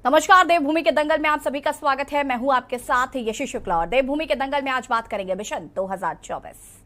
नमस्कार, देवभूमि के दंगल में आप सभी का स्वागत है। मैं हूं आपके साथ यशी शुक्ला और देवभूमि के दंगल में आज बात करेंगे मिशन 2024।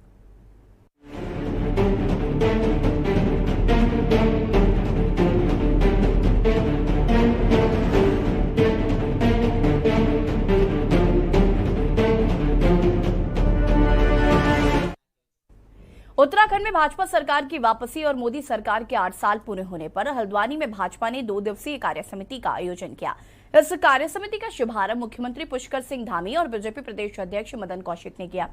उत्तराखंड में भाजपा सरकार की वापसी और मोदी सरकार के 8 साल पूरे होने पर हल्द्वानी में भाजपा ने 2 दिवसीय कार्य समिति का आयोजन किया। इस कार्य समिति का शुभारंभ मुख्यमंत्री पुष्कर सिंह धामी और बीजेपी प्रदेश अध्यक्ष मदन कौशिक ने किया।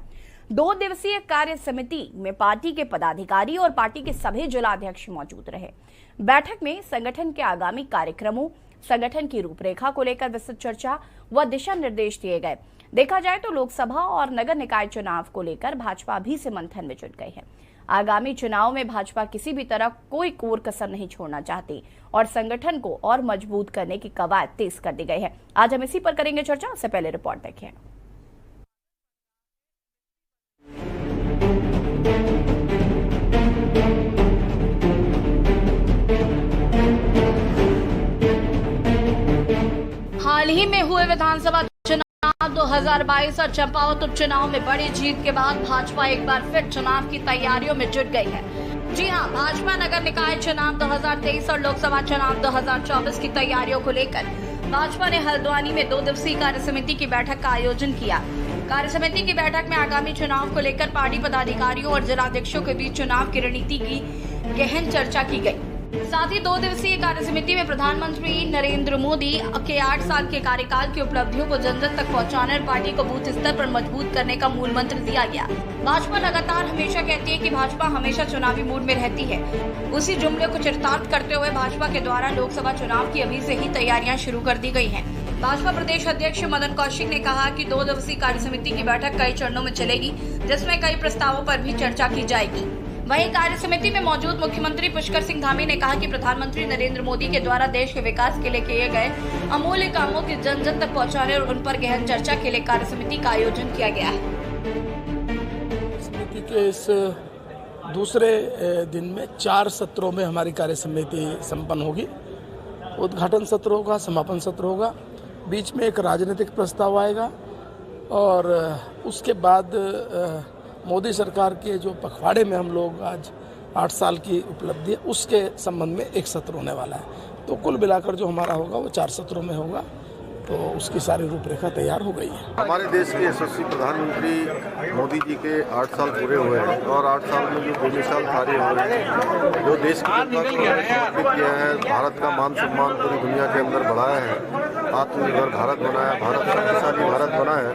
2 दिवसीय कार्य समिति में पार्टी के पदाधिकारी और पार्टी के सभी जिला अध्यक्ष मौजूद रहे। बैठक में संगठन के आगामी कार्यक्रमों, संगठन की रूपरेखा को लेकर विस्तृत चर्चा व दिशा निर्देश दिए गए। देखा जाए तो लोकसभा और नगर निकाय चुनाव को लेकर भाजपा भी से मंथन में जुट गई है। आगामी चुनाव में भाजपा किसी भी तरह कोई कोर कसर नहीं छोड़ना चाहती और संगठन को और मजबूत करने की कवायद तेज कर दी गई है। आज हम इसी पर करेंगे चर्चा। उससे पहले रिपोर्ट देखिए। हाल ही में हुए विधानसभा 2022 और चंपावत उपचुनाव में बड़ी जीत के बाद भाजपा एक बार फिर चुनाव की तैयारियों में जुट गई है। जी हां, भाजपा नगर निकाय चुनाव 2023 और लोकसभा चुनाव 2024 की तैयारियों को लेकर भाजपा ने हल्द्वानी में 2 दिवसीय कार्य समिति की बैठक का आयोजन किया। कार्य समिति की बैठक में आगामी चुनाव को लेकर पार्टी पदाधिकारियों और जिलाध्यक्षों के बीच चुनाव की रणनीति की गहन चर्चा की गई। साथ ही 2 दिवसीय कार्य समिति में प्रधानमंत्री नरेंद्र मोदी के 8 साल के कार्यकाल की उपलब्धियों को जन जन तक पहुंचाने और पार्टी को बूथ स्तर पर मजबूत करने का मूल मंत्र दिया गया। भाजपा लगातार हमेशा कहती है कि भाजपा हमेशा चुनावी मूड में रहती है। उसी जुमले को चरितार्थ करते हुए भाजपा के द्वारा लोकसभा चुनाव की अभी से ही तैयारियां शुरू कर दी गई हैं। भाजपा प्रदेश अध्यक्ष मदन कौशिक ने कहा कि 2 दिवसीय कार्य समिति की बैठक कई चरणों में चलेगी, जिसमें कई प्रस्तावों पर भी चर्चा की जाएगी। वहीं कार्य समिति में मौजूद मुख्यमंत्री पुष्कर सिंह धामी ने कहा कि प्रधानमंत्री नरेंद्र मोदी के द्वारा देश के विकास के लिए किए गए अमूल्य कामों की जन जन तक पहुंचाने और उन पर गहन चर्चा के लिए कार्य समिति का आयोजन किया गया है। समिति के इस दूसरे दिन में 4 सत्रों में हमारी कार्य समिति संपन्न होगी। उद्घाटन सत्र होगा, समापन सत्र होगा, बीच में एक राजनीतिक प्रस्ताव आएगा और उसके बाद मोदी सरकार के जो पखवाड़े में हम लोग आज 8 साल की उपलब्धि है उसके संबंध में एक सत्र होने वाला है। तो कुल मिलाकर जो हमारा होगा वो 4 सत्रों में होगा। तो उसकी सारी रूपरेखा तैयार हो गई है। हमारे देश के यशस्वी प्रधानमंत्री मोदी जी के 8 साल पूरे हुए हैं और 8 साल में जो बेमिसाल कार्य हुए हैं, जो देश की जनता को समर्पित किया है, भारत का मान सम्मान पूरी दुनिया के अंदर बढ़ाया है, आत्मनिर्भर भारत बनाया, भारत शक्तिशाली भारत बना है,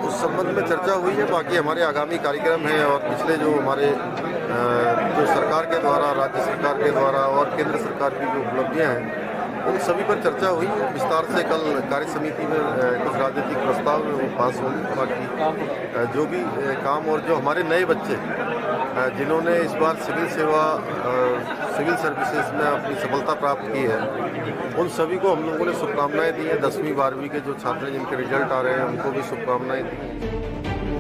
उस संबंध में चर्चा हुई है। बाकी हमारे आगामी कार्यक्रम हैं और पिछले जो हमारे जो सरकार के द्वारा, राज्य सरकार के द्वारा और केंद्र सरकार की जो उपलब्धियां हैं उन सभी पर चर्चा हुई है विस्तार से। कल कार्य समिति में कुछ राजनीतिक प्रस्ताव वो पास होंगे। बाकी जो भी काम और जो हमारे नए बच्चे जिन्होंने इस बार सिविल सर्विसेज में अपनी सफलता प्राप्त की है, उन सभी को हम लोगों ने शुभकामनाएं दी है। 10वीं 12वीं के जो छात्र जिनके रिजल्ट आ रहे हैं उनको भी शुभकामनाएं दी।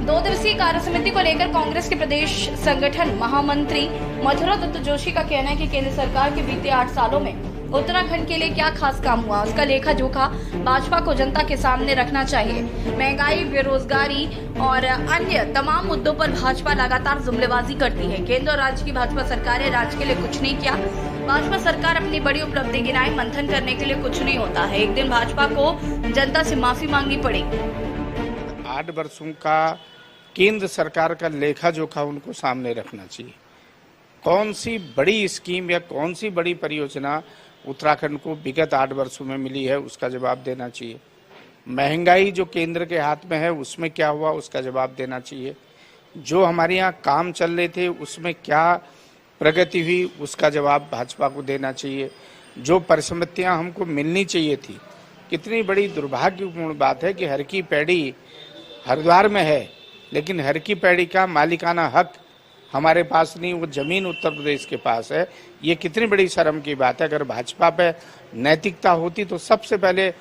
2 दिवसीय कार्य समिति को लेकर कांग्रेस के प्रदेश संगठन महामंत्री मथुरा दत्त जोशी का कहना है कि केंद्र सरकार के बीते 8 सालों में उत्तराखंड के लिए क्या खास काम हुआ, उसका लेखा जोखा भाजपा को जनता के सामने रखना चाहिए। महंगाई, बेरोजगारी और अन्य तमाम मुद्दों पर भाजपा लगातार जुमलेबाजी करती है। केंद्र और राज्य की भाजपा सरकारें राज्य के लिए कुछ नहीं किया। भाजपा सरकार अपनी बड़ी उपलब्धि गिनाई, मंथन करने के लिए कुछ नहीं होता है। एक दिन भाजपा को जनता से माफी मांगनी पड़ेगी। 8 वर्षों का केंद्र सरकार का लेखा जोखा उनको सामने रखना चाहिए। कौन सी बड़ी स्कीम या कौन सी बड़ी परियोजना उत्तराखंड को विगत 8 वर्षों में मिली है उसका जवाब देना चाहिए। महंगाई जो केंद्र के हाथ में है उसमें क्या हुआ उसका जवाब देना चाहिए। जो हमारे यहाँ काम चल रहे थे उसमें क्या प्रगति हुई उसका जवाब भाजपा को देना चाहिए। जो परिसम्पत्तियाँ हमको मिलनी चाहिए थी, कितनी बड़ी दुर्भाग्यपूर्ण बात है कि हर की पैड़ी हरिद्वार में है लेकिन हर की पैड़ी का मालिकाना हक हमारे पास नहीं, वो जमीन उत्तर प्रदेश के पास है। ये कितनी बड़ी शर्म की बात है। अगर भाजपा पे नैतिकता होती तो सबसे पहले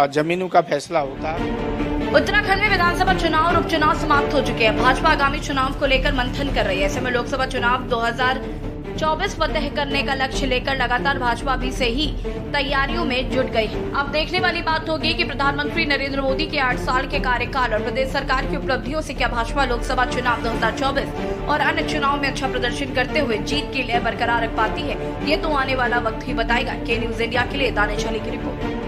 जमीनों का फैसला होता। उत्तराखंड में विधानसभा चुनाव और उपचुनाव समाप्त हो चुके हैं। भाजपा आगामी चुनाव को लेकर मंथन कर रही है। ऐसे में लोकसभा चुनाव 2024 फतेह करने का लक्ष्य लेकर लगातार भाजपा भी से ही तैयारियों में जुट गई है। अब देखने वाली बात होगी कि प्रधानमंत्री नरेंद्र मोदी के 8 साल के कार्यकाल और प्रदेश सरकार की उपलब्धियों से क्या भाजपा लोकसभा चुनाव 2024 और अन्य चुनाव में अच्छा प्रदर्शन करते हुए जीत की लय बरकरार रख पाती है, ये तो आने वाला वक्त ही बताएगा। के न्यूज इंडिया के लिए दानिश अली की रिपोर्ट।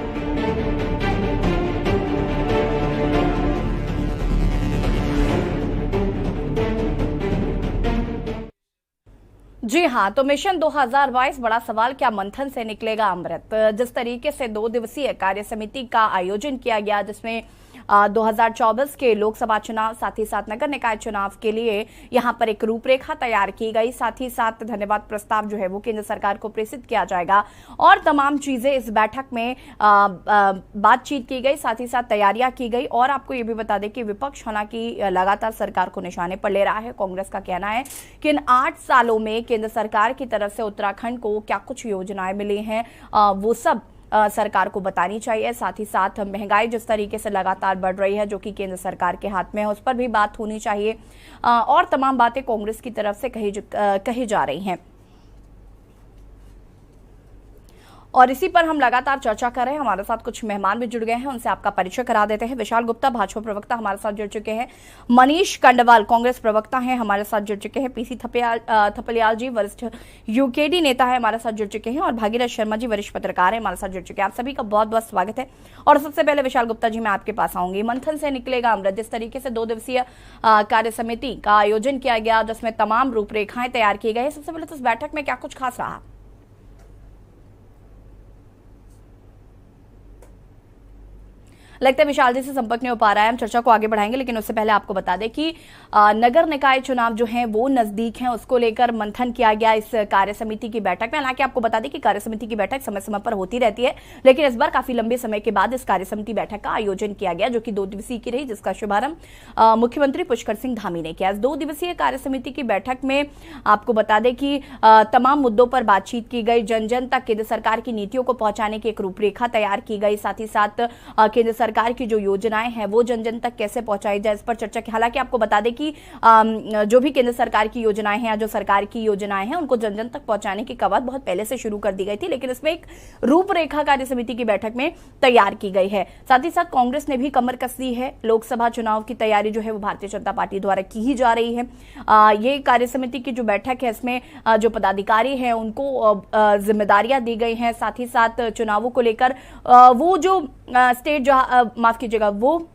जी हाँ, तो मिशन 2022 बड़ा सवाल, क्या मंथन से निकलेगा अमृत। जिस तरीके से 2 दिवसीय कार्य समिति का आयोजन किया गया, जिसमें 2024 के लोकसभा चुनाव साथ ही साथ नगर निकाय चुनाव के लिए यहां पर एक रूपरेखा तैयार की गई, साथ ही साथ धन्यवाद प्रस्ताव जो है वो केंद्र सरकार को प्रेषित किया जाएगा और तमाम चीजें इस बैठक में बातचीत की गई, साथ ही साथ तैयारियां की गई। और आपको ये भी बता दें कि विपक्ष हालांकि लगातार सरकार को निशाने पर ले रहा है। कांग्रेस का कहना है कि इन 8 सालों में केंद्र सरकार की तरफ से उत्तराखंड को क्या कुछ योजनाएं मिली हैं वो सब सरकार को बतानी चाहिए। साथ ही साथ महंगाई जिस तरीके से लगातार बढ़ रही है, जो कि केंद्र सरकार के हाथ में है, उस पर भी बात होनी चाहिए और तमाम बातें कांग्रेस की तरफ से कही जा रही हैं। और इसी पर हम लगातार चर्चा कर रहे हैं। हमारे साथ कुछ मेहमान भी जुड़ गए हैं, उनसे आपका परिचय करा देते हैं। विशाल गुप्ता भाजपा प्रवक्ता हमारे साथ जुड़ चुके हैं। मनीष कंडवाल कांग्रेस प्रवक्ता हैं, हमारे साथ जुड़ चुके हैं। पीसी थपलियाल जी वरिष्ठ यूकेडी नेता है, हमारे साथ जुड़ चुके हैं। और भागीरथ शर्मा जी वरिष्ठ पत्रकार है, हमारे साथ जुड़ चुके हैं। आप सभी का बहुत बहुत स्वागत है। और सबसे पहले विशाल गुप्ता जी, मैं आपके पास आऊंगी। मंथन से निकलेगा अमृत, जिस तरीके से 2 दिवसीय कार्य समिति का आयोजन किया गया, जिसमें तमाम रूपरेखाएं तैयार की गई। सबसे पहले तो इस बैठक में क्या कुछ खास रहा? लगता है विशाल जी से संपर्क नहीं हो पा रहा है। हम चर्चा को आगे बढ़ाएंगे, लेकिन उससे पहले आपको बता दें कि नगर निकाय चुनाव जो हैं वो नजदीक हैं, उसको लेकर मंथन किया गया इस कार्य समिति की बैठक में। हालांकि आपको बता दें कि कार्य समिति की बैठक समय समय पर होती रहती है, लेकिन इस बार काफी लंबे समय के बाद इस कार्य समिति बैठक का आयोजन किया गया, जो कि 2 दिवसीय की रही, जिसका शुभारंभ मुख्यमंत्री पुष्कर सिंह धामी ने किया। इस 2 दिवसीय कार्य समिति की बैठक में आपको बता दें कि तमाम मुद्दों पर बातचीत की गई, जन जन तक केंद्र सरकार की नीतियों को पहुंचाने की एक रूपरेखा तैयार की गई, साथ ही साथ केंद्र सरकार की जो योजनाएं हैं वो जन जन तक कैसे पहुंचाई जाए, इस पर चर्चा की। हालांकि आपको बता दें कि जो भी केंद्र सरकार की योजनाएं हैं या जो सरकार की योजनाएं हैं उनको जन जन तक पहुंचाने की कवायद बहुत पहले से शुरू कर दी गई थी, लेकिन इसमें एक रूपरेखा कार्य समिति की बैठक में तैयार की गई है। साथ ही साथ कांग्रेस ने भी कमर कस दी है। लोकसभा चुनाव की तैयारी जो है वो भारतीय जनता पार्टी द्वारा की ही जा रही है। ये कार्य समिति की जो बैठक है, इसमें जो पदाधिकारी हैं उनको जिम्मेदारियां दी गई हैं। साथ ही साथ चुनावों को लेकर वो जो स्टेट माफ कीजिएगा, वो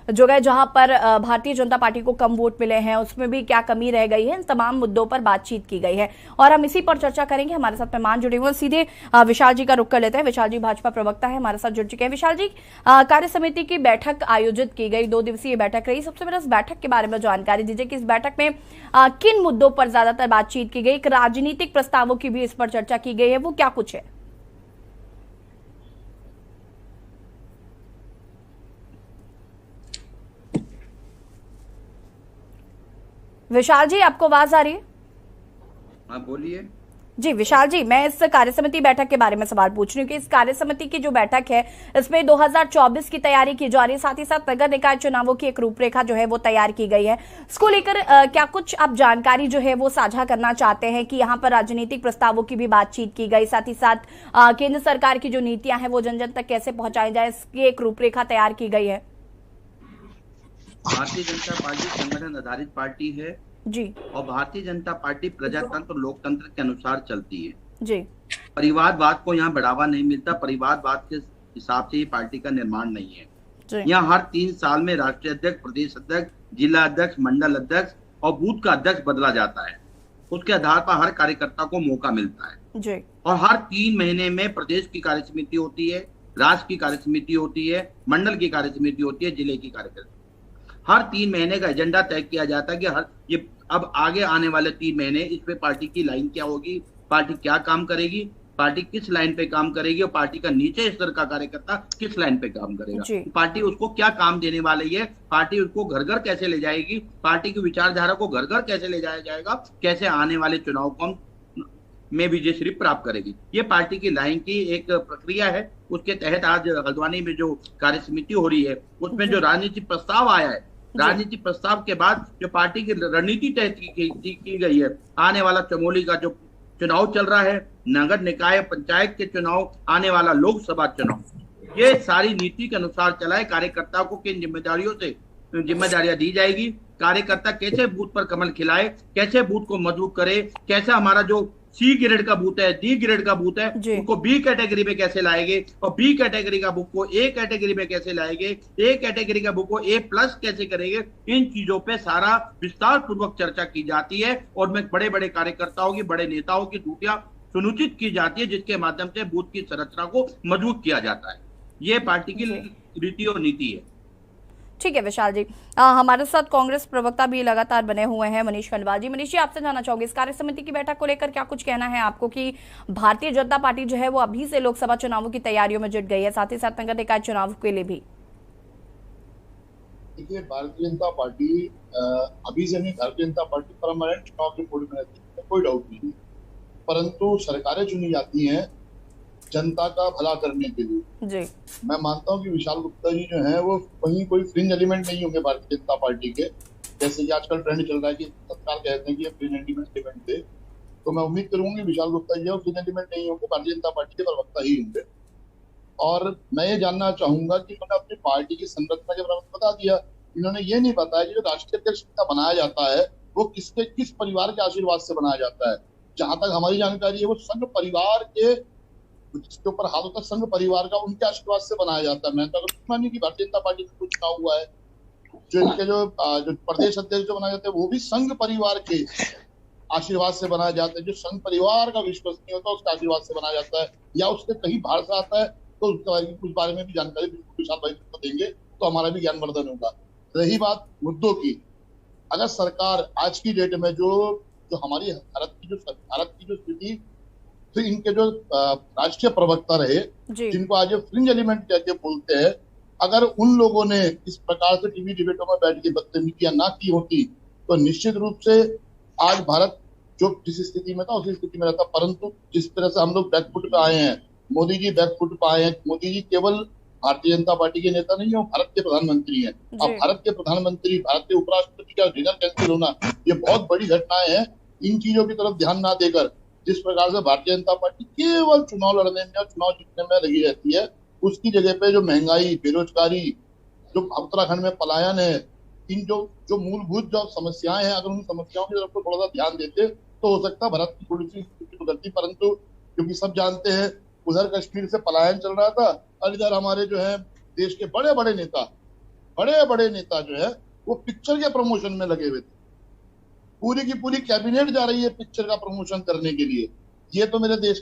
जगह जहां पर भारतीय जनता पार्टी को कम वोट मिले हैं उसमें भी क्या कमी रह गई है, इन तमाम मुद्दों पर बातचीत की गई है और हम इसी पर चर्चा करेंगे। हमारे साथ मेहमान जुड़े हुए हैं, सीधे विशाल जी का रुख कर लेते हैं। विशाल जी भाजपा प्रवक्ता है, हमारे साथ जुड़ चुके हैं। विशाल जी, कार्य समिति की बैठक आयोजित की गई, 2 दिवसीय बैठक रही। सबसे पहले इस बैठक के बारे में जानकारी दीजिए कि इस बैठक में किन मुद्दों पर ज्यादातर बातचीत की गई, एक राजनीतिक प्रस्तावों की भी इस पर चर्चा की गई है, वो क्या कुछ है? विशाल जी, आपको आवाज आ रही है? हाँ, बोलिए। जी विशाल जी, मैं इस कार्य समिति बैठक के बारे में सवाल पूछ रही हूँ कि इस कार्य समिति की जो बैठक है इसमें 2024 की तैयारी की जा रही है, साथ ही साथ नगर निकाय चुनावों की एक रूपरेखा जो है वो तैयार की गई है। इसको लेकर क्या कुछ आप जानकारी जो है वो साझा करना चाहते हैं कि यहाँ पर राजनीतिक प्रस्तावों की भी बातचीत की गई, साथ ही साथ केंद्र सरकार की जो नीतियां हैं वो जन जन तक कैसे पहुंचाई जाए, इसकी एक रूपरेखा तैयार की गई है? भारतीय जनता पार्टी संगठन आधारित पार्टी है जी, और भारतीय जनता पार्टी प्रजातंत्र और लोकतंत्र के अनुसार चलती है जी। परिवारवाद को यहाँ बढ़ावा नहीं मिलता, परिवारवाद के हिसाब से ये पार्टी का निर्माण नहीं है। यहाँ हर 3 साल में राष्ट्रीय अध्यक्ष, प्रदेश अध्यक्ष, जिला अध्यक्ष, मंडल अध्यक्ष और बूथ का अध्यक्ष बदला जाता है। उसके आधार पर हर कार्यकर्ता को मौका मिलता है जी। और हर 3 महीने में प्रदेश की कार्य समिति होती है, राज्य की कार्य समिति होती है, मंडल की कार्य समिति होती है, जिले की कार्य समिति। हर 3 महीने का एजेंडा तय किया जाता है कि ये अब आगे आने वाले 3 महीने इस पे पार्टी की लाइन क्या होगी, पार्टी क्या काम करेगी, पार्टी किस लाइन पे काम करेगी और पार्टी का नीचे स्तर का कार्यकर्ता किस लाइन पे काम करेगा, पार्टी उसको क्या काम देने वाली है, पार्टी उसको घर घर कैसे ले जाएगी, पार्टी की विचारधारा को घर घर कैसे ले जाया जाएगा, कैसे आने वाले चुनाव को में विजयश्री प्राप्त करेगी। ये पार्टी की लाइन की एक प्रक्रिया है। उसके तहत आज हल्द्वानी में जो कार्य समिति हो रही है उसमें जो राजनीतिक प्रस्ताव आया है राजनीतिक प्रस्ताव के बाद जो पार्टी की रणनीति तय की गई है, आने वाला चमोली का जो चुनाव चल रहा है, नगर निकाय पंचायत के चुनाव, आने वाला लोकसभा चुनाव, ये सारी नीति के अनुसार चला है। कार्यकर्ताओं को किन जिम्मेदारियों से जिम्मेदारियां दी जाएगी, कार्यकर्ता कैसे बूथ पर कमल खिलाए, कैसे बूथ को मजबूत करे, कैसे हमारा जो सी ग्रेड का बूथ है, डी ग्रेड का बूथ है, उनको बी कैटेगरी में कैसे लाएंगे, और बी कैटेगरी का बुक को ए कैटेगरी में कैसे लाएंगे, ए कैटेगरी का बुक को ए प्लस कैसे करेंगे, इन चीजों पे सारा विस्तार पूर्वक चर्चा की जाती है। और में बड़े बड़े कार्यकर्ताओं की, बड़े नेताओं की ड्यूटियां सुनिश्चित की जाती है, जिसके माध्यम से बूथ की संरचना को मजबूत किया जाता है। ये पार्टी की रीति और नीति है। ठीक है विशाल जी, हमारे साथ कांग्रेस प्रवक्ता भी लगातार बने हुए हैं मनीष खंडवाल जी। मनीष जी, आपसे जानना चाहूंगी इस कार्य समिति की बैठक को लेकर क्या कुछ कहना है आपको कि भारतीय जनता पार्टी जो है वो अभी से लोकसभा चुनावों की तैयारियों में जुट गई है, साथ ही साथ नगर निकाय चुनाव के लिए भी? देखिए, भारतीय जनता पार्टी अभी से नहीं, भारतीय जनता पार्टी परमानेंट चुनाव के कोड में रहती है, कोई डाउट नहीं, परंतु सरकारें चुनी जाती हैं जनता का भला करने के लिए जी। मैं मानता हूं कि विशाल गुप्ता जी जो हैं वो कहीं कोई फ्रिंज एलिमेंट नहीं होंगे भारतीय जनता पार्टी के, जैसे कि आजकल ट्रेंड चल रहा है कि सरकार कहते हैं कि ये फ्रिंज एलिमेंट थे, तो मैं उम्मीद करूंगी विशाल गुप्ता जी फ्रिंज एलिमेंट नहीं होंगे, भारतीय जनता पार्टी के प्रवक्ता ही होंगे। और मैं ये जानना चाहूंगा कि उन्होंने अपनी पार्टी की संरचना के बारे में बता दिया, इन्होंने ये नहीं बताया कि जो राष्ट्रीय अध्यक्ष बनाया जाता है वो किस परिवार के आशीर्वाद से बनाया जाता है। जहां तक हमारी जानकारी है वो संघ परिवार के, जिसके ऊपर हाल होता है संघ परिवार का, उनके आशीर्वाद से बनाया जाता है। मैं तो अगर मानी कि भारतीय जनता पार्टी में कुछ चुनाव हुआ है, जो इनके जो प्रदेश अध्यक्ष जो बनाए जाते हैं वो भी संघ परिवार के आशीर्वाद से बनाया जाता है। जो संघ परिवार का विश्वसनीय होता है उसके आशीर्वाद से बनाया जाता है, या उसके कहीं बाहर से आता है तो उस बारे में भी जानकारी विशाल भाई को देंगे तो हमारा भी ज्ञानवर्धन होगा। रही बात मुद्दों की, अगर सरकार आज की डेट में जो हमारी भारत की जो स्थिति, तो इनके जो राष्ट्रीय प्रवक्ता रहे जिनको आज फ्रिंज एलिमेंट कहकर बोलते हैं, अगर उन लोगों ने इस प्रकार से टीवी डिबेटों में बैठ के बदतमीजियां ना की होती तो निश्चित रूप से आज भारत जो जिस स्थिति में था उसी स्थिति में रहता। परंतु जिस तरह से हम लोग बैकफुट पे आए हैं, मोदी जी बैकफुट पे आए हैं। मोदी जी केवल भारतीय जनता पार्टी के नेता नहीं है, वो भारत के प्रधानमंत्री हैं। अब भारत के प्रधानमंत्री, भारत के उपराष्ट्रपति का डिनर कैंसिल होना, ये बहुत बड़ी घटनाएं हैं। इन चीजों की तरफ ध्यान ना देकर जिस प्रकार से भारतीय जनता पार्टी केवल चुनाव लड़ने में और चुनाव जीतने में लगी रहती है, उसकी जगह पे जो महंगाई, बेरोजगारी, जो उत्तराखंड में पलायन है, इन जो मूलभूत जो समस्याएं हैं, अगर उन समस्याओं की तरफ थोड़ा सा ध्यान देते तो हो सकता है भारत की थोड़ी सी स्थिति सुधरती। परंतु क्योंकि सब जानते हैं उधर कश्मीर से पलायन चल रहा था और इधर हमारे जो है देश के बड़े बड़े नेता जो है वो पिक्चर के प्रमोशन में लगे हुए थे। पूरी की पूरी कैबिनेट जा रही है पिक्चर का प्रमोशन करने के लिए। ये तो मेरे देश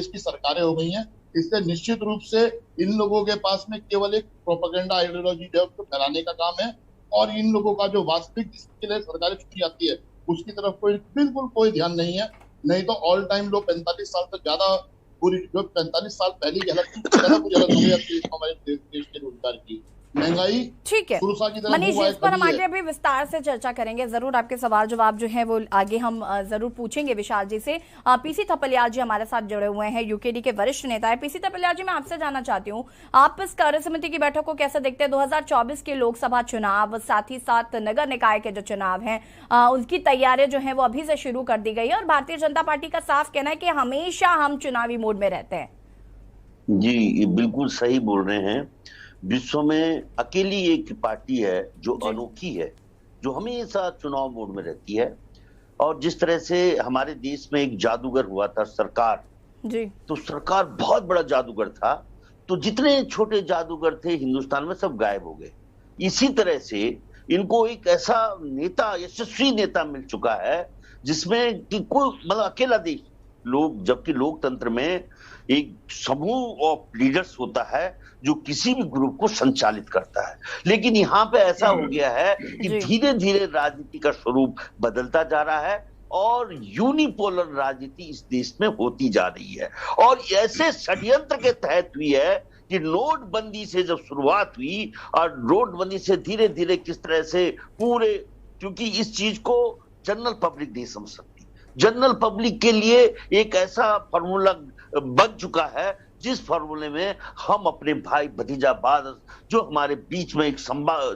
की सरकारें हो गई हैं। इससे निश्चित रूप से इन लोगों के पास में केवल एक प्रोपेगेंडा आइडियोलॉजी है, उसको फैलाने का काम है, और इन लोगों का जो वास्तविक जिसके लिए सरकारें चुनी जाती है उसकी तरफ बिल्कुल कोई ध्यान नहीं है। नहीं तो ऑल टाइम लो 45 साल तक ज्यादा, पूरी जो 45 साल पहले की हालत हो जाती है हमारे देश के रोजगार की, महंगाई। ठीक है मनीष जी, इस पर हम आगे भी विस्तार से चर्चा करेंगे। जरूर आपके सवाल जवाब जो है वो आगे हम जरूर पूछेंगे विशाल जी से। पीसी थपलियाल जी हमारे साथ जुड़े हुए हैं, यूकेडी के वरिष्ठ नेता है। पीसी थपलियाल जी, मैं आपसे जानना चाहती हूँ, आप इस कार्य समिति की बैठक को कैसे देखते हैं? 2024 के लोकसभा चुनाव, साथ ही साथ नगर निकाय के जो चुनाव हैं, उनकी तैयारियां जो है वो अभी से शुरू कर दी गई है, और भारतीय जनता पार्टी का साफ कहना है कि हमेशा हम चुनावी मोड में रहते हैं। जी, बिल्कुल सही बोल रहे हैं। विश्व में अकेली एक पार्टी है जो अनोखी है, जो हमेशा चुनाव मोड में रहती है। और जिस तरह से हमारे देश में एक जादूगर हुआ था सरकार जी, तो सरकार बहुत बड़ा जादूगर था, तो जितने छोटे जादूगर थे हिंदुस्तान में सब गायब हो गए। इसी तरह से इनको एक ऐसा नेता, यशस्वी नेता मिल चुका है जिसमें कि कोई मतलब अकेला देश लोग, जबकि लोकतंत्र में एक समूह ऑफ लीडर्स होता है जो किसी भी ग्रुप को संचालित करता है। लेकिन यहाँ पे ऐसा हो गया है कि धीरे धीरे राजनीति का स्वरूप बदलता जा रहा है और यूनिपोलर राजनीति इस देश में होती जा रही है। और ऐसे षड्यंत्र के तहत हुई है कि नोटबंदी से जब शुरुआत हुई और नोटबंदी से धीरे धीरे किस तरह से पूरे, क्योंकि इस चीज को जनरल पब्लिक नहीं समझ सकती। जनरल पब्लिक के लिए एक ऐसा फॉर्मूला बन चुका है जिस फॉर्मूले में हम अपने भाई भतीजावाद जो हमारे बीच में एक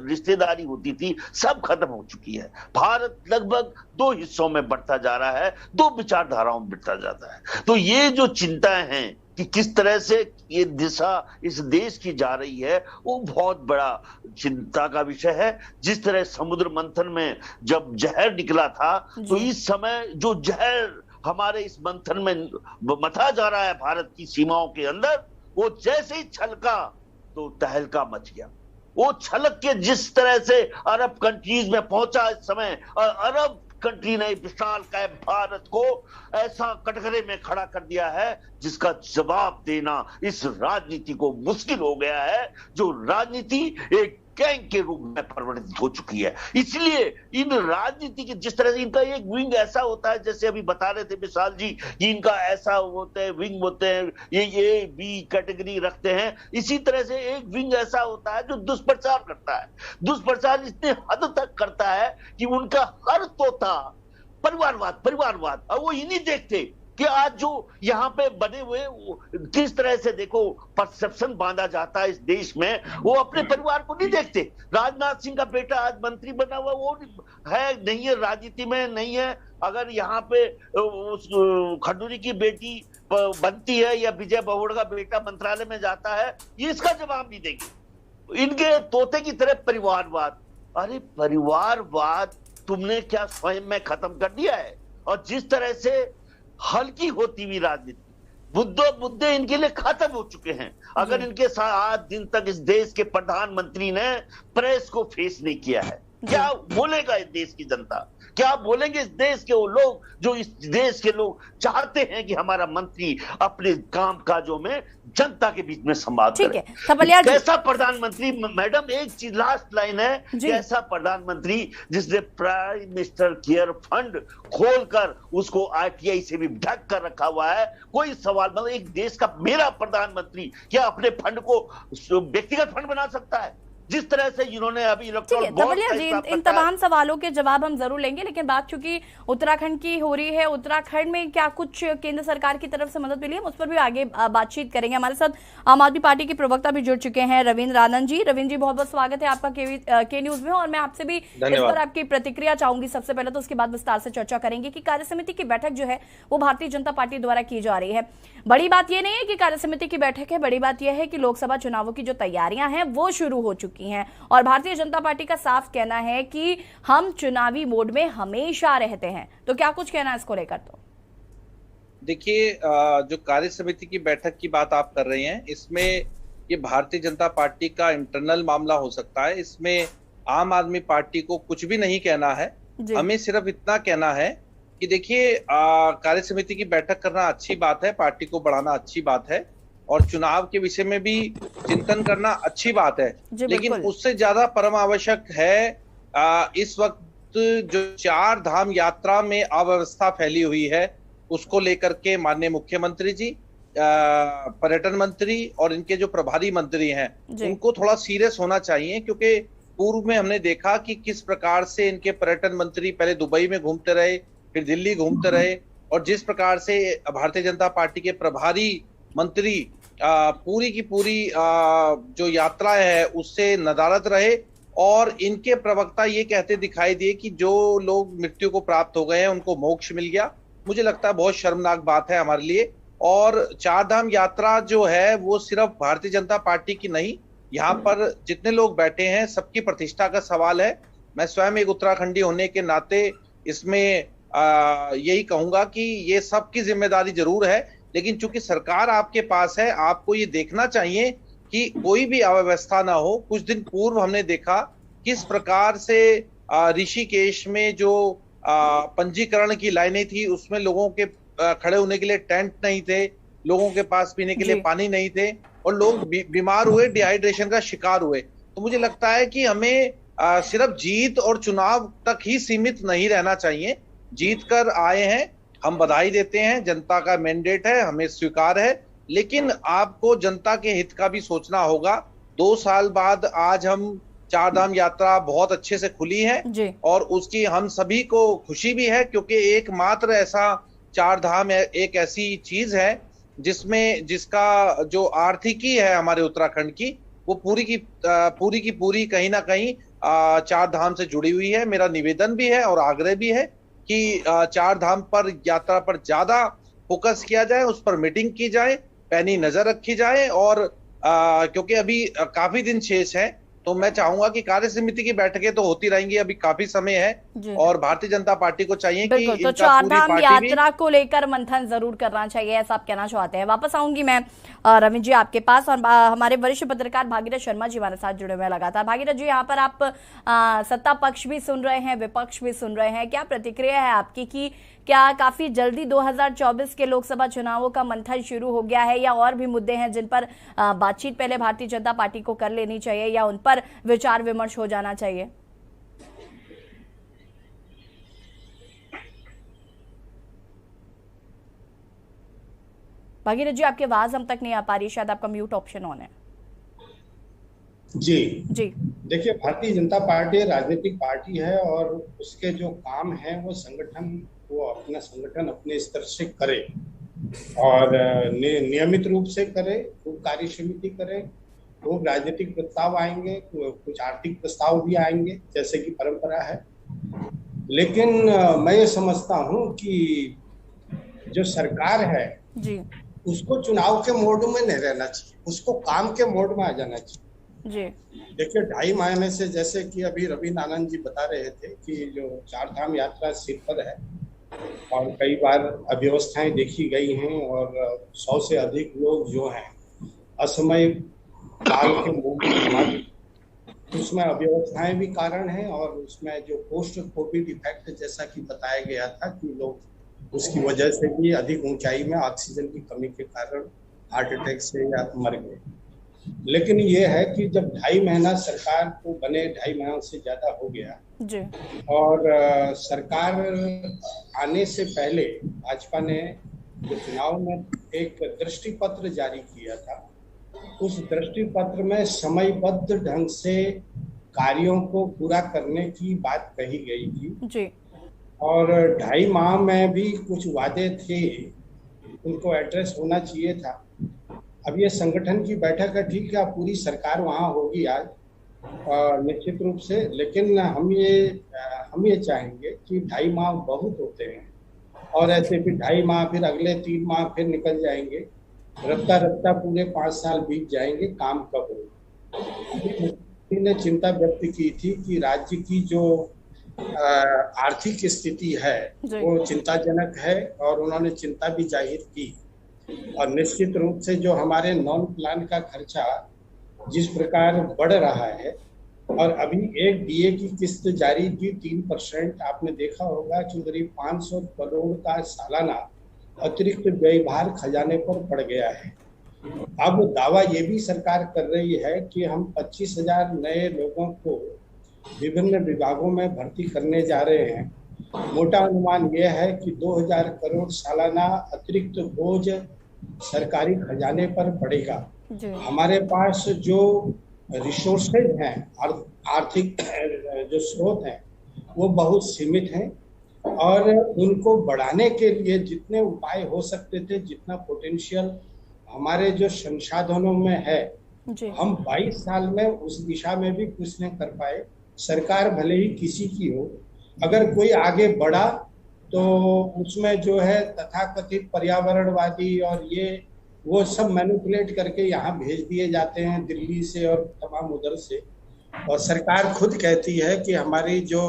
रिश्तेदारी होती थी, सब खत्म हो चुकी है। भारत लगभग 2 हिस्सों में बढ़ता जा रहा है, 2 विचारधाराओं में बढ़ता जाता है। तो ये जो चिंताएं हैं कि किस तरह से ये दिशा इस देश की जा रही है, वो बहुत बड़ा चिंता का विषय है। जिस तरह समुद्र मंथन में जब जहर निकला था, तो इस समय जो जहर हमारे इस मंथन में मथा जा रहा है भारत की सीमाओं के अंदर, वो जैसे ही छलका तो तहलका मच गया। वो छलक के जिस तरह से अरब कंट्रीज में पहुंचा इस समय, और अरब कंट्री ने विशालकाय भारत को ऐसा कटघरे में खड़ा कर दिया है जिसका जवाब देना इस राजनीति को मुश्किल हो गया है, जो राजनीति एक गैंग के रूप में परिवर्तित हो चुकी है। इसलिए इन राजनीति के जिस तरह से इनका एक विंग ऐसा होता है, जैसे अभी बता रहे थे विशाल जी कि इनका ऐसा होता है, विंग होते हैं, ये A, B कैटेगरी रखते हैं। इसी तरह से एक विंग ऐसा होता है जो दुष्प्रचार करता है। दुष्प्रचार इतने हद तक करता है कि उनका हर तोता परिवारवाद, और वो ये नहीं देखते कि आज जो यहाँ पे बने हुए किस तरह से देखो परसेप्शन बांधा जाता है इस देश में, वो अपने परिवार को नहीं देखते। राजनाथ सिंह का बेटा आज मंत्री बना हुआ, वो है नहीं है, राजनीति में नहीं है। अगर यहाँ पे उस खंडूरी की बेटी बनती है या विजय बहुगुणा का बेटा मंत्रालय में जाता है, ये इसका जवाब नहीं देंगे। इनके तोते की तरह परिवारवाद, अरे परिवारवाद तुमने क्या स्वयं में खत्म कर दिया है? और जिस तरह से हल्की होती हुई राजनीति, मुद्दे इनके लिए खत्म हो चुके हैं। अगर इनके साथ आज दिन तक इस देश के प्रधानमंत्री ने प्रेस को फेस नहीं किया है, क्या बोलेगा इस देश की जनता? क्या बोलेंगे इस देश के वो लोग जो इस देश के लोग चाहते हैं कि हमारा मंत्री अपने काम काजों में जनता के बीच में संवाद करे? कैसा प्रधानमंत्री, मैडम एक चीज लास्ट लाइन है, कैसा प्रधानमंत्री जिसने प्राइम मिनिस्टर केयर फंड खोलकर उसको आरटीआई से भी ढक कर रखा हुआ है। कोई सवाल, मतलब एक देश का मेरा प्रधानमंत्री क्या अपने फंड को व्यक्तिगत फंड बना सकता है? जिस तरह से इन्होंने अभी इन तमाम सवालों के जवाब हम जरूर लेंगे, लेकिन बात चूंकि उत्तराखंड की हो रही है, उत्तराखंड में क्या कुछ केंद्र सरकार की तरफ से मदद मिली है, उस पर भी आगे बातचीत करेंगे। हमारे साथ आम आदमी पार्टी के प्रवक्ता भी जुड़ चुके हैं, रविंद्र आनंद जी। रविंद्र जी, बहुत बहुत स्वागत है आपका के न्यूज में, और मैं आपसे भी इस पर आपकी प्रतिक्रिया चाहूंगी सबसे पहले, तो उसके बाद विस्तार से चर्चा करेंगे कि कार्य समिति की बैठक जो है वो भारतीय जनता पार्टी द्वारा की जा रही है। बड़ी बात यह नहीं है कि कार्य समिति की बैठक है, बड़ी बात यह है कि लोकसभा चुनावों की जो तैयारियां हैं वो शुरू हो चुकी हैं, और भारतीय जनता पार्टी का साफ कहना है कि हम चुनावी मोड में हमेशा रहते हैं। तो क्या कुछ कहना है इसको लेकर? तो देखिए, जो कार्य समिति की बैठक की बात आप कर रहे हैं, इसमें ये भारतीय जनता पार्टी का इंटरनल मामला हो सकता है। इसमें आम आदमी पार्टी को कुछ भी नहीं कहना है। हमें सिर्फ इतना कहना है कि देखिए, कार्य समिति की बैठक करना अच्छी बात है, पार्टी को बढ़ाना अच्छी बात है, और चुनाव के विषय में भी चिंतन करना अच्छी बात है, लेकिन उससे ज्यादा परम आवश्यक है इस वक्त जो 4 धाम यात्रा में अव्यवस्था फैली हुई है, उसको लेकर के माननीय मुख्यमंत्री जी, पर्यटन मंत्री और इनके जो प्रभारी मंत्री हैं, उनको थोड़ा सीरियस होना चाहिए। क्योंकि पूर्व में हमने देखा कि किस प्रकार से इनके पर्यटन मंत्री पहले दुबई में घूमते रहे, फिर दिल्ली घूमते रहे, और जिस प्रकार से भारतीय जनता पार्टी के प्रभारी मंत्री पूरी की पूरी जो यात्रा है उससे नदारद रहे, और इनके प्रवक्ता ये कहते दिखाई दिए कि जो लोग मृत्यु को प्राप्त हो गए हैं उनको मोक्ष मिल गया। मुझे लगता है बहुत शर्मनाक बात है हमारे लिए। और 4 धाम यात्रा जो है वो सिर्फ भारतीय जनता पार्टी की नहीं, यहाँ पर जितने लोग बैठे हैं सबकी प्रतिष्ठा का सवाल है। मैं स्वयं एक उत्तराखंडी होने के नाते इसमें यही कहूंगा कि ये सबकी जिम्मेदारी जरूर है, लेकिन चूंकि सरकार आपके पास है, आपको ये देखना चाहिए कि कोई भी अव्यवस्था ना हो। कुछ दिन पूर्व हमने देखा किस प्रकार से ऋषिकेश में जो पंजीकरण की लाइनें थी, उसमें लोगों के खड़े होने के लिए टेंट नहीं थे, लोगों के पास पीने के लिए पानी नहीं थे, और लोग बीमार हुए, डिहाइड्रेशन का शिकार हुए। तो मुझे लगता है कि हमें सिर्फ जीत और चुनाव तक ही सीमित नहीं रहना चाहिए। जीत कर आए हैं, हम बधाई देते हैं, जनता का मैंडेट है, हमें स्वीकार है, लेकिन आपको जनता के हित का भी सोचना होगा। 2 साल बाद आज हम 4 धाम यात्रा बहुत अच्छे से खुली है, और उसकी हम सभी को खुशी भी है, क्योंकि एकमात्र ऐसा 4 धाम एक ऐसी चीज है जिसमें जिसका जो आर्थिकी है हमारे उत्तराखंड की, वो पूरी की पूरी कहीं ना कहीं चार धाम से जुड़ी हुई है। मेरा निवेदन भी है और आग्रह भी है कि चार धाम पर यात्रा पर ज्यादा फोकस किया जाए, उस पर मीटिंग की जाए, पैनी नजर रखी जाए। और क्योंकि अभी काफी दिन शेष है, तो मैं चाहूंगा कि कार्य समिति की बैठकें तो होती रहेंगी, अभी काफी समय है और भारतीय जनता पार्टी को चाहिए कि बिल्कुल, तो चारधाम यात्रा को लेकर मंथन जरूर करना चाहिए, ऐसा आप कहना चाहते हैं। वापस आऊंगी मैं रमेश जी आपके पास, और हमारे वरिष्ठ पत्रकार भागीरथ शर्मा जी हमारे साथ जुड़े हुए हैं लगातार। भागीरथ जी, यहाँ पर आप सत्ता पक्ष भी सुन रहे हैं, विपक्ष भी सुन रहे हैं, क्या प्रतिक्रिया है आपकी कि क्या काफी जल्दी 2024 के लोकसभा चुनावों का मंथन शुरू हो गया है, या और भी मुद्दे हैं जिन पर बातचीत पहले भारतीय जनता पार्टी को कर लेनी चाहिए, या उन पर विचार विमर्श हो जाना चाहिए? भागीरथ जी, आपकी आवाज हम तक नहीं आ पा रही, शायद आपका म्यूट ऑप्शन ऑन है। जी जी, देखिए, भारतीय जनता पार्टी राजनीतिक पार्टी है और उसके जो काम है वो अपना संगठन अपने स्तर से करे और नियमित रूप से करे, खूब कार्य समिति करे, खूब राजनीतिक प्रस्ताव आएंगे, कुछ आर्थिक प्रस्ताव भी आएंगे जैसे कि परंपरा है। लेकिन मैं ये समझता हूँ कि जो सरकार है जी, उसको चुनाव के मोड में नहीं रहना चाहिए, उसको काम के मोड में आ जाना चाहिए। जी, देखिए, 2.5 महीने से, जैसे कि अभी रवि आनंद जी बता रहे थे कि जो चारधाम यात्रा सिर पर है और कई बार अव्यवस्थाएं देखी गई हैं और 100 से अधिक लोग जो हैं असमय काल के मूल, उसमें अव्यवस्थाएं भी कारण हैं और उसमें जो पोस्ट कोविड इफेक्ट जैसा कि बताया गया था कि लोग उसकी वजह से भी अधिक ऊंचाई में ऑक्सीजन की कमी के कारण हार्ट अटैक से या मर गए। लेकिन ये है कि जब 2.5 महीना सरकार को बने, 2.5 महीना से ज्यादा हो गया जी, और सरकार आने से पहले भाजपा ने जो चुनाव में एक दृष्टि पत्र जारी किया था, उस दृष्टि पत्र में समयबद्ध ढंग से कार्यों को पूरा करने की बात कही गई थी जी, और 2.5 माह में भी कुछ वादे थे, उनको एड्रेस होना चाहिए था। अब ये संगठन की बैठक है, ठीक है, पूरी सरकार वहाँ होगी आज निश्चित रूप से, लेकिन हम ये चाहेंगे कि 2.5 माह बहुत होते हैं और ऐसे भी 2.5 माह, फिर अगले 3 माह फिर निकल जाएंगे, रफ्ता रफ्ता पूरे 5 साल बीत जाएंगे, काम कब होगा। ने चिंता व्यक्त की थी कि राज्य की जो आर्थिक स्थिति है वो चिंताजनक है और उन्होंने चिंता भी जाहिर की और निश्चित रूप से जो हमारे नॉन प्लान का खर्चा जिस प्रकार बढ़ रहा है और अभी एक डीए की किस्त जारी की 3%, आपने देखा होगा कि करीब 500 करोड़ का सालाना अतिरिक्त व्ययभार खजाने पर पड़ गया है। अब दावा ये भी सरकार कर रही है कि हम 25,000 नए लोगों को विभिन्न विभागों में भर्ती करने जा रहे हैं। मोटा अनुमान यह है कि 2,000 करोड़ सालाना अतिरिक्त बोझ सरकारी खजाने पर पड़ेगा। हमारे पास जो रिसोर्सेज हैं, आर्थिक जो स्रोत हैं, वो बहुत सीमित हैं और उनको बढ़ाने के लिए जितने उपाय हो सकते थे, जितना पोटेंशियल हमारे जो संसाधनों में है, हम 22 साल में उस दिशा में भी कुछ नहीं कर पाए। सरकार भले ही किसी की हो, अगर कोई आगे बढ़ा तो उसमें जो है तथाकथित पर्यावरणवादी और ये वो सब मैनिपुलेट करके यहाँ भेज दिए जाते हैं दिल्ली से और तमाम उधर से। और सरकार खुद कहती है कि हमारी जो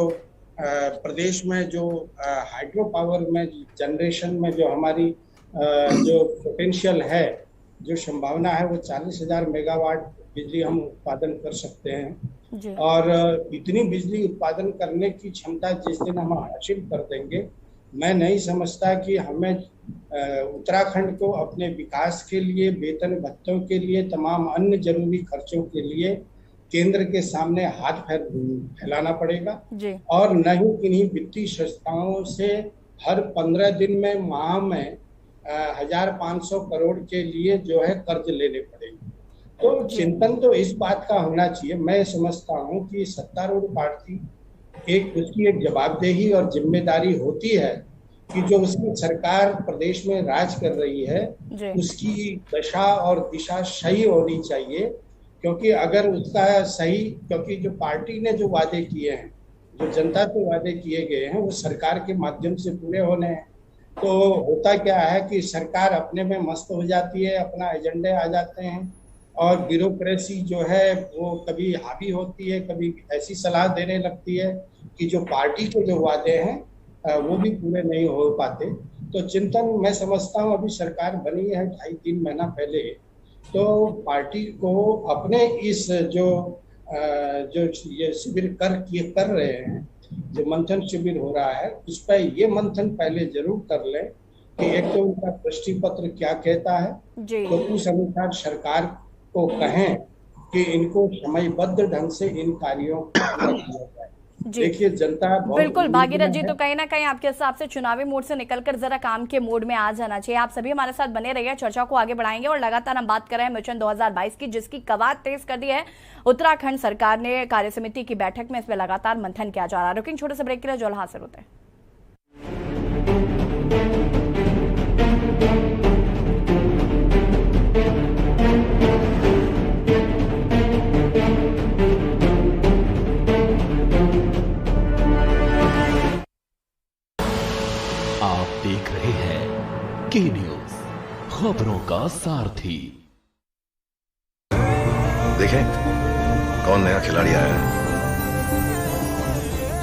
प्रदेश में जो हाइड्रो पावर में जनरेशन में जो हमारी जो पोटेंशियल है, जो संभावना है, वो 40,000 मेगावाट बिजली हम उत्पादन कर सकते हैं और इतनी बिजली उत्पादन करने की क्षमता जिस दिन हम हासिल कर देंगे, मैं नहीं समझता कि हमें उत्तराखंड को अपने विकास के लिए, वेतन भत्तों के लिए, तमाम अन्य जरूरी खर्चों के लिए केंद्र के सामने हाथ फैलाना पड़ेगा और न ही किन्हीं वित्तीय संस्थाओं से हर 15 दिन में माह में 1,500 करोड़ के लिए जो है कर्ज लेने पड़ेंगे। तो चिंतन तो इस बात का होना चाहिए। मैं समझता हूँ कि सत्तारूढ़ पार्टी उसकी एक जवाबदेही और जिम्मेदारी होती है कि जो उसकी सरकार प्रदेश में राज कर रही है उसकी दशा और दिशा सही होनी चाहिए, क्योंकि अगर उसका सही, क्योंकि जो पार्टी ने जो वादे किए हैं, जो जनता से वादे किए गए हैं, वो सरकार के माध्यम से पूरे होने हैं। तो होता क्या है कि सरकार अपने में मस्त हो जाती है, अपना एजेंडे आ जाते हैं और ब्यूरोक्रेसी जो है वो कभी हावी होती है, कभी ऐसी सलाह देने लगती है कि जो पार्टी के जो वादे हैं वो भी पूरे नहीं हो पाते। तो चिंतन मैं समझता हूँ, अभी सरकार बनी है 2.5-3 महीना पहले, तो पार्टी को अपने इस जो ये शिविर कर रहे हैं, जो मंथन शिविर हो रहा है, उस पर ये मंथन पहले जरूर कर ले कि एक तो उनका दृष्टि पत्र क्या कहता है, तो उस अनुसार सरकार को कहें कि इनको समयबद्ध ढंग से इन कार्यों को पूरा किया जाए। देखिए जनता बिल्कुल भागीरथ जी, तो कहीं ना कहीं आपके हिसाब से चुनावी मोड से निकलकर जरा काम के मोड में आ जाना चाहिए। आप सभी हमारे साथ बने रहिए, चर्चा को आगे बढ़ाएंगे और लगातार हम बात कर रहे हैं मिशन 2022 की, जिसकी कवायद तेज कर दी है उत्तराखंड सरकार ने कार्य समिति की बैठक में। इसमें लगातार मंथन किया जा रहा है। रुकिंग छोटे से ब्रेक के लिए, जो हासिल होते हैं। आप देख रहे हैं के न्यूज, खबरों का सारथी। देखें कौन नया खिलाड़ी आया है,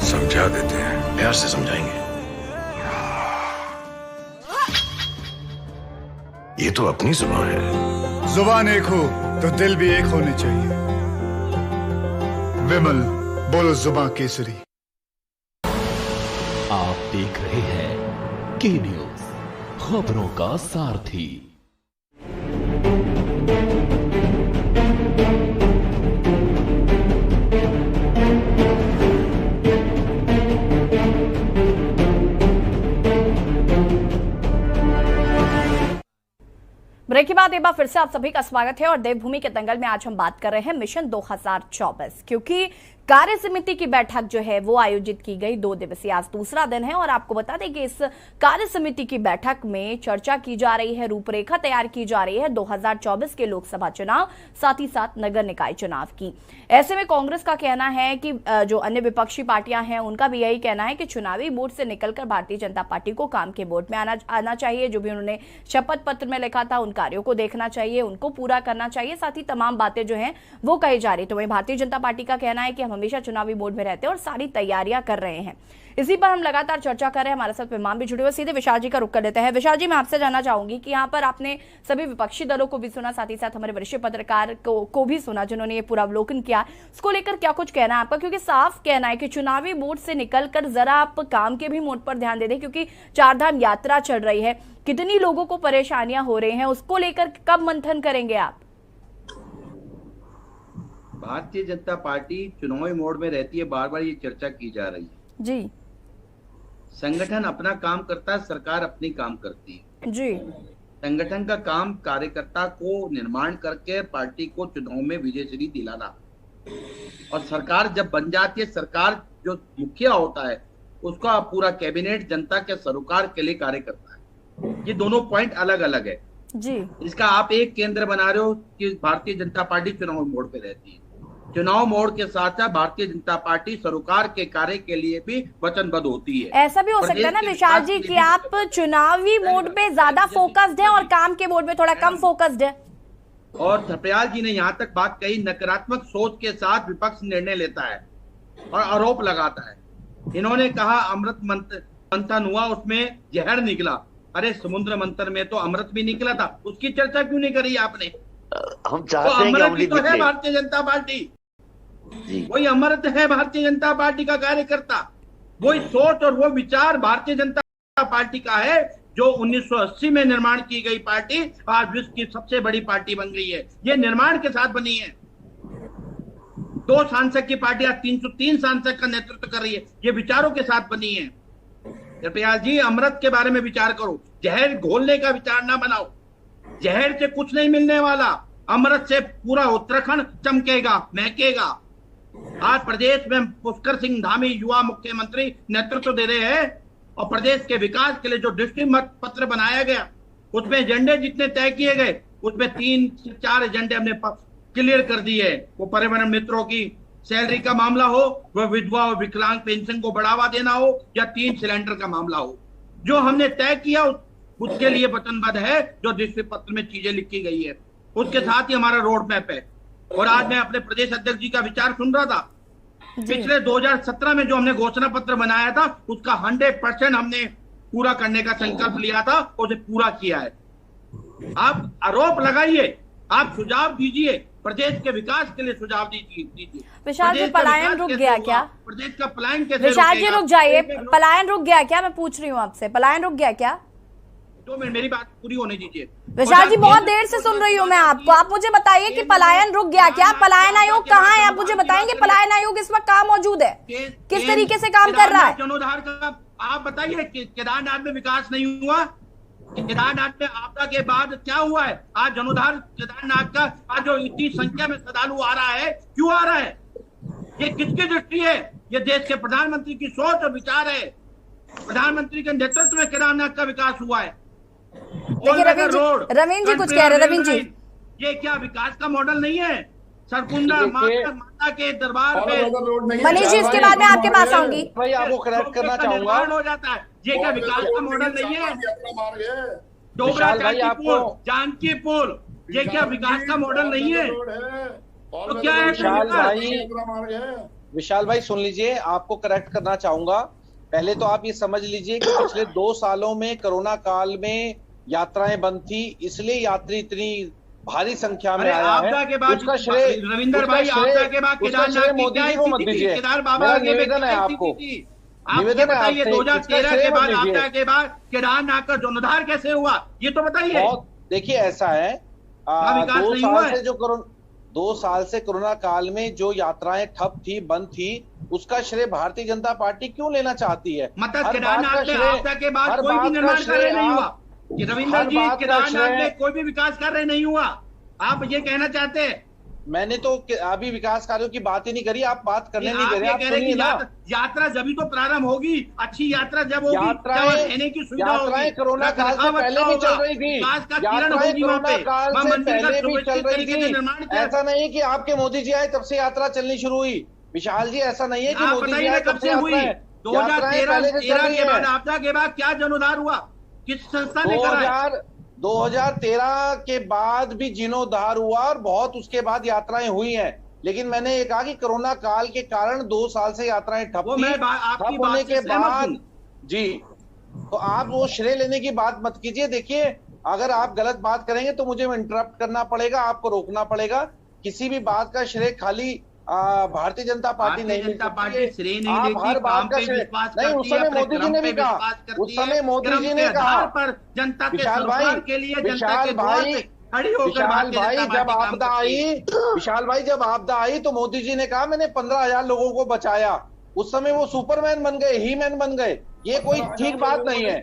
समझा देते हैं, प्यार से समझाएंगे। ये तो अपनी जुबान है। जुबान एक हो तो दिल भी एक होने चाहिए। विमल बोलो जुबान केसरी। आप देख रहे हैं के न्यूज, खबरों का सारथी। ब्रेक के बाद एक बार फिर से आप सभी का स्वागत है और देवभूमि के दंगल में आज हम बात कर रहे हैं मिशन 2024, क्योंकि कार्य समिति की बैठक जो है वो आयोजित की गई 2 दिवसीय, आज दूसरा दिन है। और आपको बता दें कि इस कार्य समिति की बैठक में चर्चा की जा रही है, रूपरेखा तैयार की जा रही है 2024 के लोकसभा चुनाव, साथ ही साथ नगर निकाय चुनाव की। ऐसे में कांग्रेस का कहना है कि जो अन्य विपक्षी पार्टियां हैं उनका भी यही कहना है कि चुनावी मोड से निकलकर भारतीय जनता पार्टी को काम के मोड में आना चाहिए। जो भी उन्होंने शपथ पत्र में लिखा था उन कार्यों को देखना चाहिए, उनको पूरा करना चाहिए, साथ ही तमाम बातें जो हैं वो कही जा रही। तो वहीं भारतीय जनता पार्टी का कहना है कि हम हमेशा चुनावी मोड में रहते हैं और सारी तैयारियां कर रहे हैं। इसी पर हम लगातार चर्चा कर रहे हैं। हमारे साथ मेहमान भी जुड़े हुए, सीधे विशाल जी का रुख कर लेते हैं। विशाल जी, मैं आपसे जानना चाहूंगी कि यहाँ पर आपने सभी विपक्षी दलों को भी सुना, साथ ही साथ हमारे वरिष्ठ पत्रकार को भी सुना जिन्होंने ये पूरा अवलोकन किया। उसको लेकर क्या कुछ कहना है आपका, क्योंकि साफ कहना है कि चुनावी मोड से निकलकर जरा आप काम के भी मोड पर ध्यान दे दें, क्योंकि चारधाम यात्रा चल रही है, कितनी लोगों को परेशानियां हो रही हैं, उसको लेकर कब मंथन करेंगे आप? भारतीय जनता पार्टी चुनावी मोड में रहती है, बार बार ये चर्चा की जा रही है जी। संगठन अपना काम करता है, सरकार अपनी काम करती है जी। संगठन का काम कार्यकर्ता को निर्माण करके पार्टी को चुनाव में विजयश्री दिलाना, और सरकार जब बन जाती है, सरकार जो मुखिया होता है उसका पूरा कैबिनेट जनता के सरोकार के लिए कार्य करता है। ये दोनों पॉइंट अलग अलग है जी। इसका आप एक केंद्र बना रहे हो कि भारतीय जनता पार्टी चुनाव मोड पे रहती है। चुनाव मोड के साथ साथ भारतीय जनता पार्टी सरोकार के कार्य के लिए भी वचनबद्ध होती है। ऐसा भी हो सकता है ना विशाल जी कि आप चुनावी मोड पे ज्यादा फोकस्ड है और काम के मोड में थोड़ा कम फोकस्ड है। और धरपयाल जी ने यहाँ तक बात कही, नकारात्मक सोच के साथ विपक्ष निर्णय लेता है और आरोप लगाता है। इन्होंने कहा अमृत मंथन हुआ, उसमें जहर निकला। अरे समुद्र मंथन में तो अमृत भी निकला था, उसकी चर्चा क्यों नहीं करी आपने? हम चाहते हैं कि अमृत तो है भारतीय जनता पार्टी, वही अमृत है भारतीय जनता पार्टी का कार्यकर्ता, वही सोच और वो विचार भारतीय जनता पार्टी का है जो 1980 में निर्माण की गई पार्टी आज विश्व की सबसे बड़ी पार्टी बन गई है। ये निर्माण के साथ बनी है। 2 सांसद की पार्टी आज 303 सांसद का नेतृत्व कर रही है, ये विचारों के साथ बनी है। कृपया जी अमृत के बारे में विचार करो, जहर घोलने का विचार ना बनाओ। जहर से कुछ नहीं मिलने वाला, अमृत से पूरा उत्तराखंड चमकेगा, महकेगा। आज प्रदेश में पुष्कर सिंह धामी युवा मुख्यमंत्री नेतृत्व दे रहे हैं और प्रदेश के विकास के लिए जो दृष्टि मत पत्र बनाया गया, उसमें एजेंडे जितने तय किए गए, उसमें 3 से 4 एजेंडे हमने क्लियर कर दिए है। वो पर्यावरण मित्रों की सैलरी का मामला हो, वह विधवा और विकलांग पेंशन को बढ़ावा देना हो, या 3 सिलेंडर का मामला हो, जो हमने तय किया उसके लिए वचनबद्ध है, जो दृष्टि पत्र में चीजें लिखी गई है। उसके साथ ही हमारा रोड मैप है। और आज मैं अपने प्रदेश अध्यक्ष जी का विचार सुन रहा था, पिछले 2017 में जो हमने घोषणा पत्र बनाया था, उसका 100% हमने पूरा करने का संकल्प लिया था और उसे पूरा किया है। आप आरोप लगाइए, आप सुझाव दीजिए, प्रदेश के विकास के लिए सुझाव दीजिए। विशाल जी, पलायन रुक गया क्या? प्रदेश का पलायन कैसे? विशाल जी रुक जाइए, पलायन रुक गया क्या? मैं पूछ रही हूँ आपसे, पलायन रुक गया क्या? 2 मिनट मेरी बात पूरी होने दीजिए। विशाल जी, बहुत देर से सुन रही हूँ मैं आपको, आप मुझे बताइए कि पलायन रुक गया क्या? पलायन आयोग कहाँ है? आप मुझे बताएंगे पलायन आयोग इस वक्त कहाँ मौजूद है, किस तरीके से काम कर रहा है? जनोद्धार का आप बताइए, केदारनाथ में विकास नहीं हुआ? केदारनाथ में आपदा के बाद क्या हुआ है? आज जनोद्धार केदारनाथ का आज जो इतनी संख्या में श्रद्धालु आ रहा है, क्यों आ रहा है? ये किसकी दृष्टि है? ये देश के प्रधानमंत्री की सोच और विचार है। प्रधानमंत्री के नेतृत्व में केदारनाथ का विकास हुआ है। रवीन जी कुछ कह रहे हैं। रवीन जी, ये क्या विकास का मॉडल नहीं है? सरकुंडा माता के दरबार पे मनीष जी, इसके बाद मैं आपके पास आऊंगी। भाई आपको करेक्ट करना चाहूंगा, हो जाता है। ये क्या विकास का मॉडल नहीं है? विशाल भाई आपको जानकी पुल, ये क्या विकास का मॉडल नहीं है? तो क्या है? विशाल भाई सुन लीजिए, आपको करेक्ट करना चाहूंगा। पहले तो आप ये समझ लीजिए कि पिछले 2 सालों में कोरोना काल में यात्राएं बंद थी, इसलिए यात्री इतनी भारी संख्या में आया है। उसका श्रेय रविंदर भाई, आपदा के बाद केदारनाथ मोदी जी को मत दीजिए। केदार बाबा निवेदन है आपको, निवेदन है। 2013 के बाद आपदा के बाद केदारनाथ का जीर्णोद्धार कैसे हुआ, ये तो बताइए। देखिए ऐसा है, 2 साल से कोरोना काल में जो यात्राएं ठप थी, बंद थी, उसका श्रेय भारतीय जनता पार्टी क्यों लेना चाहती है? मतलब केदारनाथ में आपदा के बाद कोई भी निर्माण कार्य नहीं हुआ कि रविंदर जी, केदारनाथ में कोई भी विकास कार्य नहीं हुआ, आप ये कहना चाहते हैं? मैंने तो अभी विकास कार्यों की बात ही नहीं करी, आप बात करने नहीं दे रहे। आप सुनिए ना, यात्रा जब तो प्रारंभ होगी, अच्छी यात्रा जब होगी, रहने की सुविधा होगी। कोरोना काल से पहले भी चल रही थी, यात्राएं कोरोना काल से पहले भी चल रही थी। ऐसा नहीं है कि आपके मोदी जी आए तब से यात्रा चलनी शुरू हुई। विशाल जी, ऐसा नहीं है कि मोदी जी आए तब से हुई। 2013 के बाद आपदा के बाद क्या जीर्णोद्धार हुआ, किस संस्था ने करा? 2013 के बाद भी जीर्णोद्धार हुआ और बहुत उसके बाद यात्राएं हुई हैं, लेकिन मैंने ये कहा कि कोरोना काल के कारण 2 साल से यात्राएं ठप होने के बाद जी, तो आप वो श्रेय लेने की बात मत कीजिए। देखिए, अगर आप गलत बात करेंगे तो मुझे इंटरप्ट करना पड़ेगा, आपको रोकना पड़ेगा। किसी भी बात का श्रेय खाली भारतीय जनता पार्टी नहीं मिलता। आप हर बात का श्रेय नहीं, उस समय मोदी जी ने भी कहा, उस समय मोदी जी ने कहा पर जनता के विशाल भाई के लिए विशाल भाई जब आपदा आई तो मोदी जी ने कहा मैंने 15,000 लोगों को बचाया। उस समय वो सुपरमैन बन गए, ही मैन बन गए। ये कोई ठीक बात नहीं है।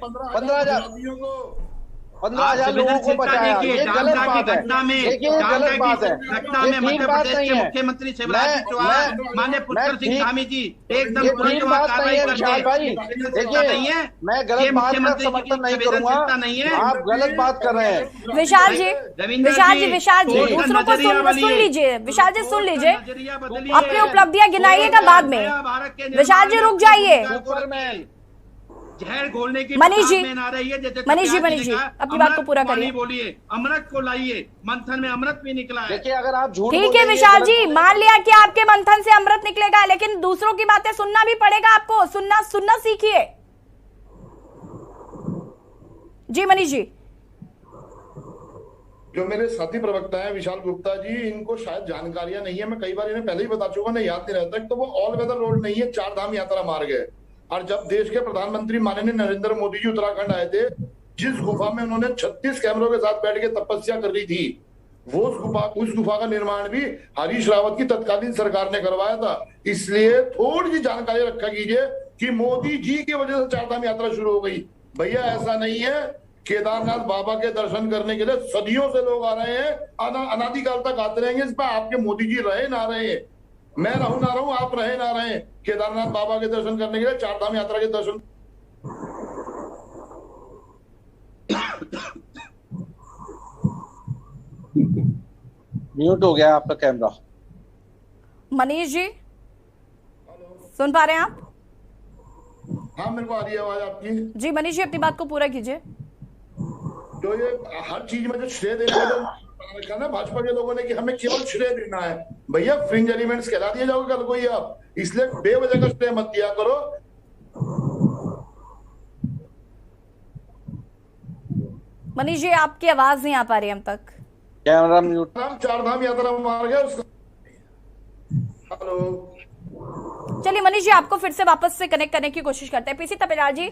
15,000 लोगों को बचाया, ये गलत बात है। देखिए, ये गलत बात है, ये ठीक बात नहीं है। मुख्यमंत्री शिवराज सिंह चौहान, माननीय पुष्कर सिंह धामी जी एकदम ठीक बात नहीं है विशाल भाई। देखिए, मैं गलत बात का समर्थन नहीं करूंगा, आप गलत बात कर रहे हैं। विशाल जी, दूसरों को सुन लीजिए। विशाल जी सुन लीजिए, अपनी उपलब्धियां गिनाइएगा बाद में। विशाल जी रुक जाइए। जहर घोलने की मनीष जी, मनीष जी अपनी बात को पूरा करिए। बोलिए, अमृत को लाइए, मंथन में अमृत भी निकला है। देखिए, अगर आप झूठ ठीक है विशाल जी, मान लिया कि आपके मंथन से अमृत निकलेगा, लेकिन दूसरों की बातें सुनना भी पड़ेगा आपको। सुनना सीखिए। जी मनीष जी। जो मेरे साथी प्रवक्ता है विशाल गुप्ता जी, इनको शायद जानकारियां नहीं है। मैं कई बार इन्हें पहले ही बता चुका, नहीं याद नहीं रहता। तो वो ऑल वेदर रोड नहीं है, 4 धाम यात्रा मार्ग है। और जब देश के प्रधानमंत्री माननीय नरेंद्र मोदी जी उत्तराखंड आए थे, जिस गुफा में उन्होंने 36 कैमरों के साथ बैठ के तपस्या कर रही थी, उस गुफा का निर्माण भी हरीश रावत की तत्कालीन सरकार ने करवाया था। इसलिए थोड़ी सी जानकारी रखा कीजिए कि मोदी जी की वजह से 4 धाम यात्रा शुरू हो गई। भैया ऐसा नहीं है। केदारनाथ बाबा के दर्शन करने के लिए सदियों से लोग आ रहे हैं, अनादिकाल तक आते रहेंगे। इस पर आपके मोदी जी रहे ना रहे, मैं रहूं ना रहूं, आप रहे ना रहे, केदारनाथ बाबा के दर्शन करने के लिए, 4 धाम यात्रा के दर्शन म्यूट हो गया आपका कैमरा। मनीष जी सुन पा रहे हैं आप? हाँ, मेरे को आ रही है आवाज आपकी। जी मनीष जी अपनी बात को पूरा कीजिए। तो ये हर चीज में जो श्रेय देने का जो रखा ना भाजपा के लोगों ने कि हमें केवल श्रेय देना है, भैया फ्रिंज एलिमेंट्स कहला दिए जाओगे कल कोई आप, इसलिए बेवजह का श्रेय मत दिया करो। मनीष जी आपकी आवाज नहीं आ पा रही हम तक। Camera mute. चार धाम यात्रा मार गया उसको। हेलो, चलिए मनीष जी आपको फिर से वापस से कनेक्ट करने की कोशिश करते हैं। पीसी तपेलार जी,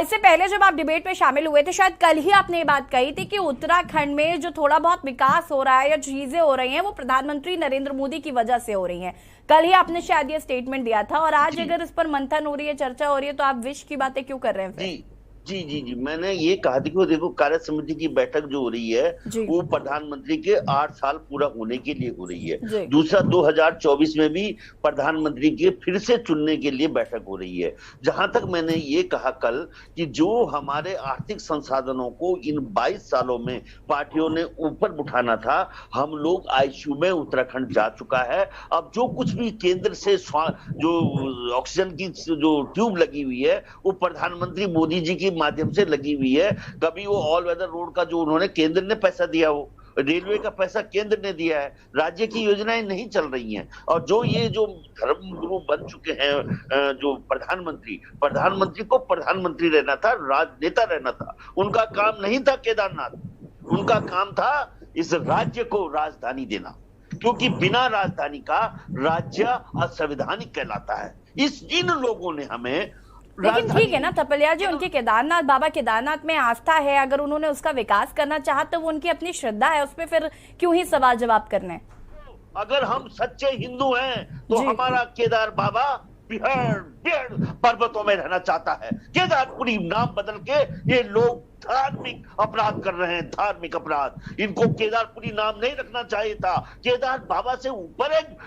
इससे पहले जब आप डिबेट में शामिल हुए थे, शायद कल ही आपने ये बात कही थी कि उत्तराखंड में जो थोड़ा बहुत विकास हो रहा है या चीजें हो रही हैं वो प्रधानमंत्री नरेंद्र मोदी की वजह से हो रही हैं। कल ही आपने शायद ये स्टेटमेंट दिया था, और आज अगर इस पर मंथन हो रही है, चर्चा हो रही है, तो आप विश की बातें क्यों कर रहे हैं फिर? जी मैंने ये कहा था कि देखो कार्य समिति की बैठक जो हो रही है वो प्रधानमंत्री के 8 साल पूरा होने के लिए हो रही है। दूसरा 2024 में भी प्रधानमंत्री के फिर से चुनने के लिए बैठक हो रही है। जहां तक मैंने ये कहा कल कि जो हमारे आर्थिक संसाधनों को इन 22 सालों में पार्टियों ने ऊपर उठाना था, हम लोग आईसीयू में उत्तराखंड जा चुका है। अब जो कुछ भी केंद्र से जो ऑक्सीजन की जो ट्यूब लगी हुई है वो प्रधानमंत्री मोदी जी की माध्यम से लगी हुई है। कभी वो ऑल वेदर रोड का जो उन्होंने केंद्र ने पैसा दिया, वो रेलवे का पैसा केंद्र ने दिया है, राज्य की योजनाएं नहीं चल रही हैं। और जो ये जो धर्म गुरु बन चुके हैं जो प्रधानमंत्री को प्रधानमंत्री रहना था, राजनेता रहना था। उनका काम नहीं था केदारनाथ, उनका काम था इस राज्य को राजधानी देना, क्योंकि बिना राजधानी का राज्य असंवैधानिक कहलाता है। इन लोगों ने हमें, लेकिन ठीक है ना तपलिया जी, उनके केदारनाथ, बाबा केदारनाथ में आस्था है, अगर उन्होंने उसका विकास करना चाहा तो वो उनकी अपनी श्रद्धा है, उसमें फिर क्यों ही सवाल जवाब करने। अगर हम सच्चे हिंदू हैं तो हमारा केदार बाबा बिहार पर्वतों में रहना चाहता है। केदारपुरी नाम बदल के ये लोग धार्मिक अपराध कर रहे हैं, धार्मिक अपराध। इनको केदारपुरी नाम नहीं रखना चाहिए था। केदार बाबा से ऊपर एक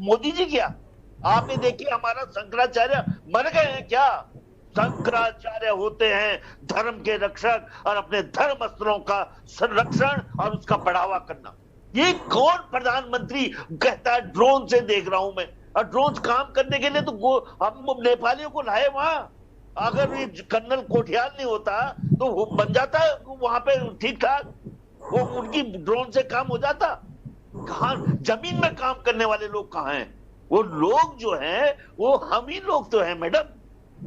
मोदी जी क्या? आपने देखिए हमारा शंकराचार्य मर गए हैं क्या? शंकराचार्य होते हैं धर्म के रक्षक, और अपने धर्म अस्त्रों का संरक्षण और उसका बढ़ावा करना। ये कौन प्रधानमंत्री कहता है ड्रोन से देख रहा हूं मैं? और ड्रोन काम करने के लिए तो हम नेपालियों को लाए वहां। अगर ये कर्नल कोठियाल नहीं होता तो वो बन जाता वहां पे ठीक ठाक, वो उनकी ड्रोन से काम हो जाता। कहां जमीन में काम करने वाले लोग कहां हैं? वो लोग जो हैं वो हम ही लोग तो हैं मैडम।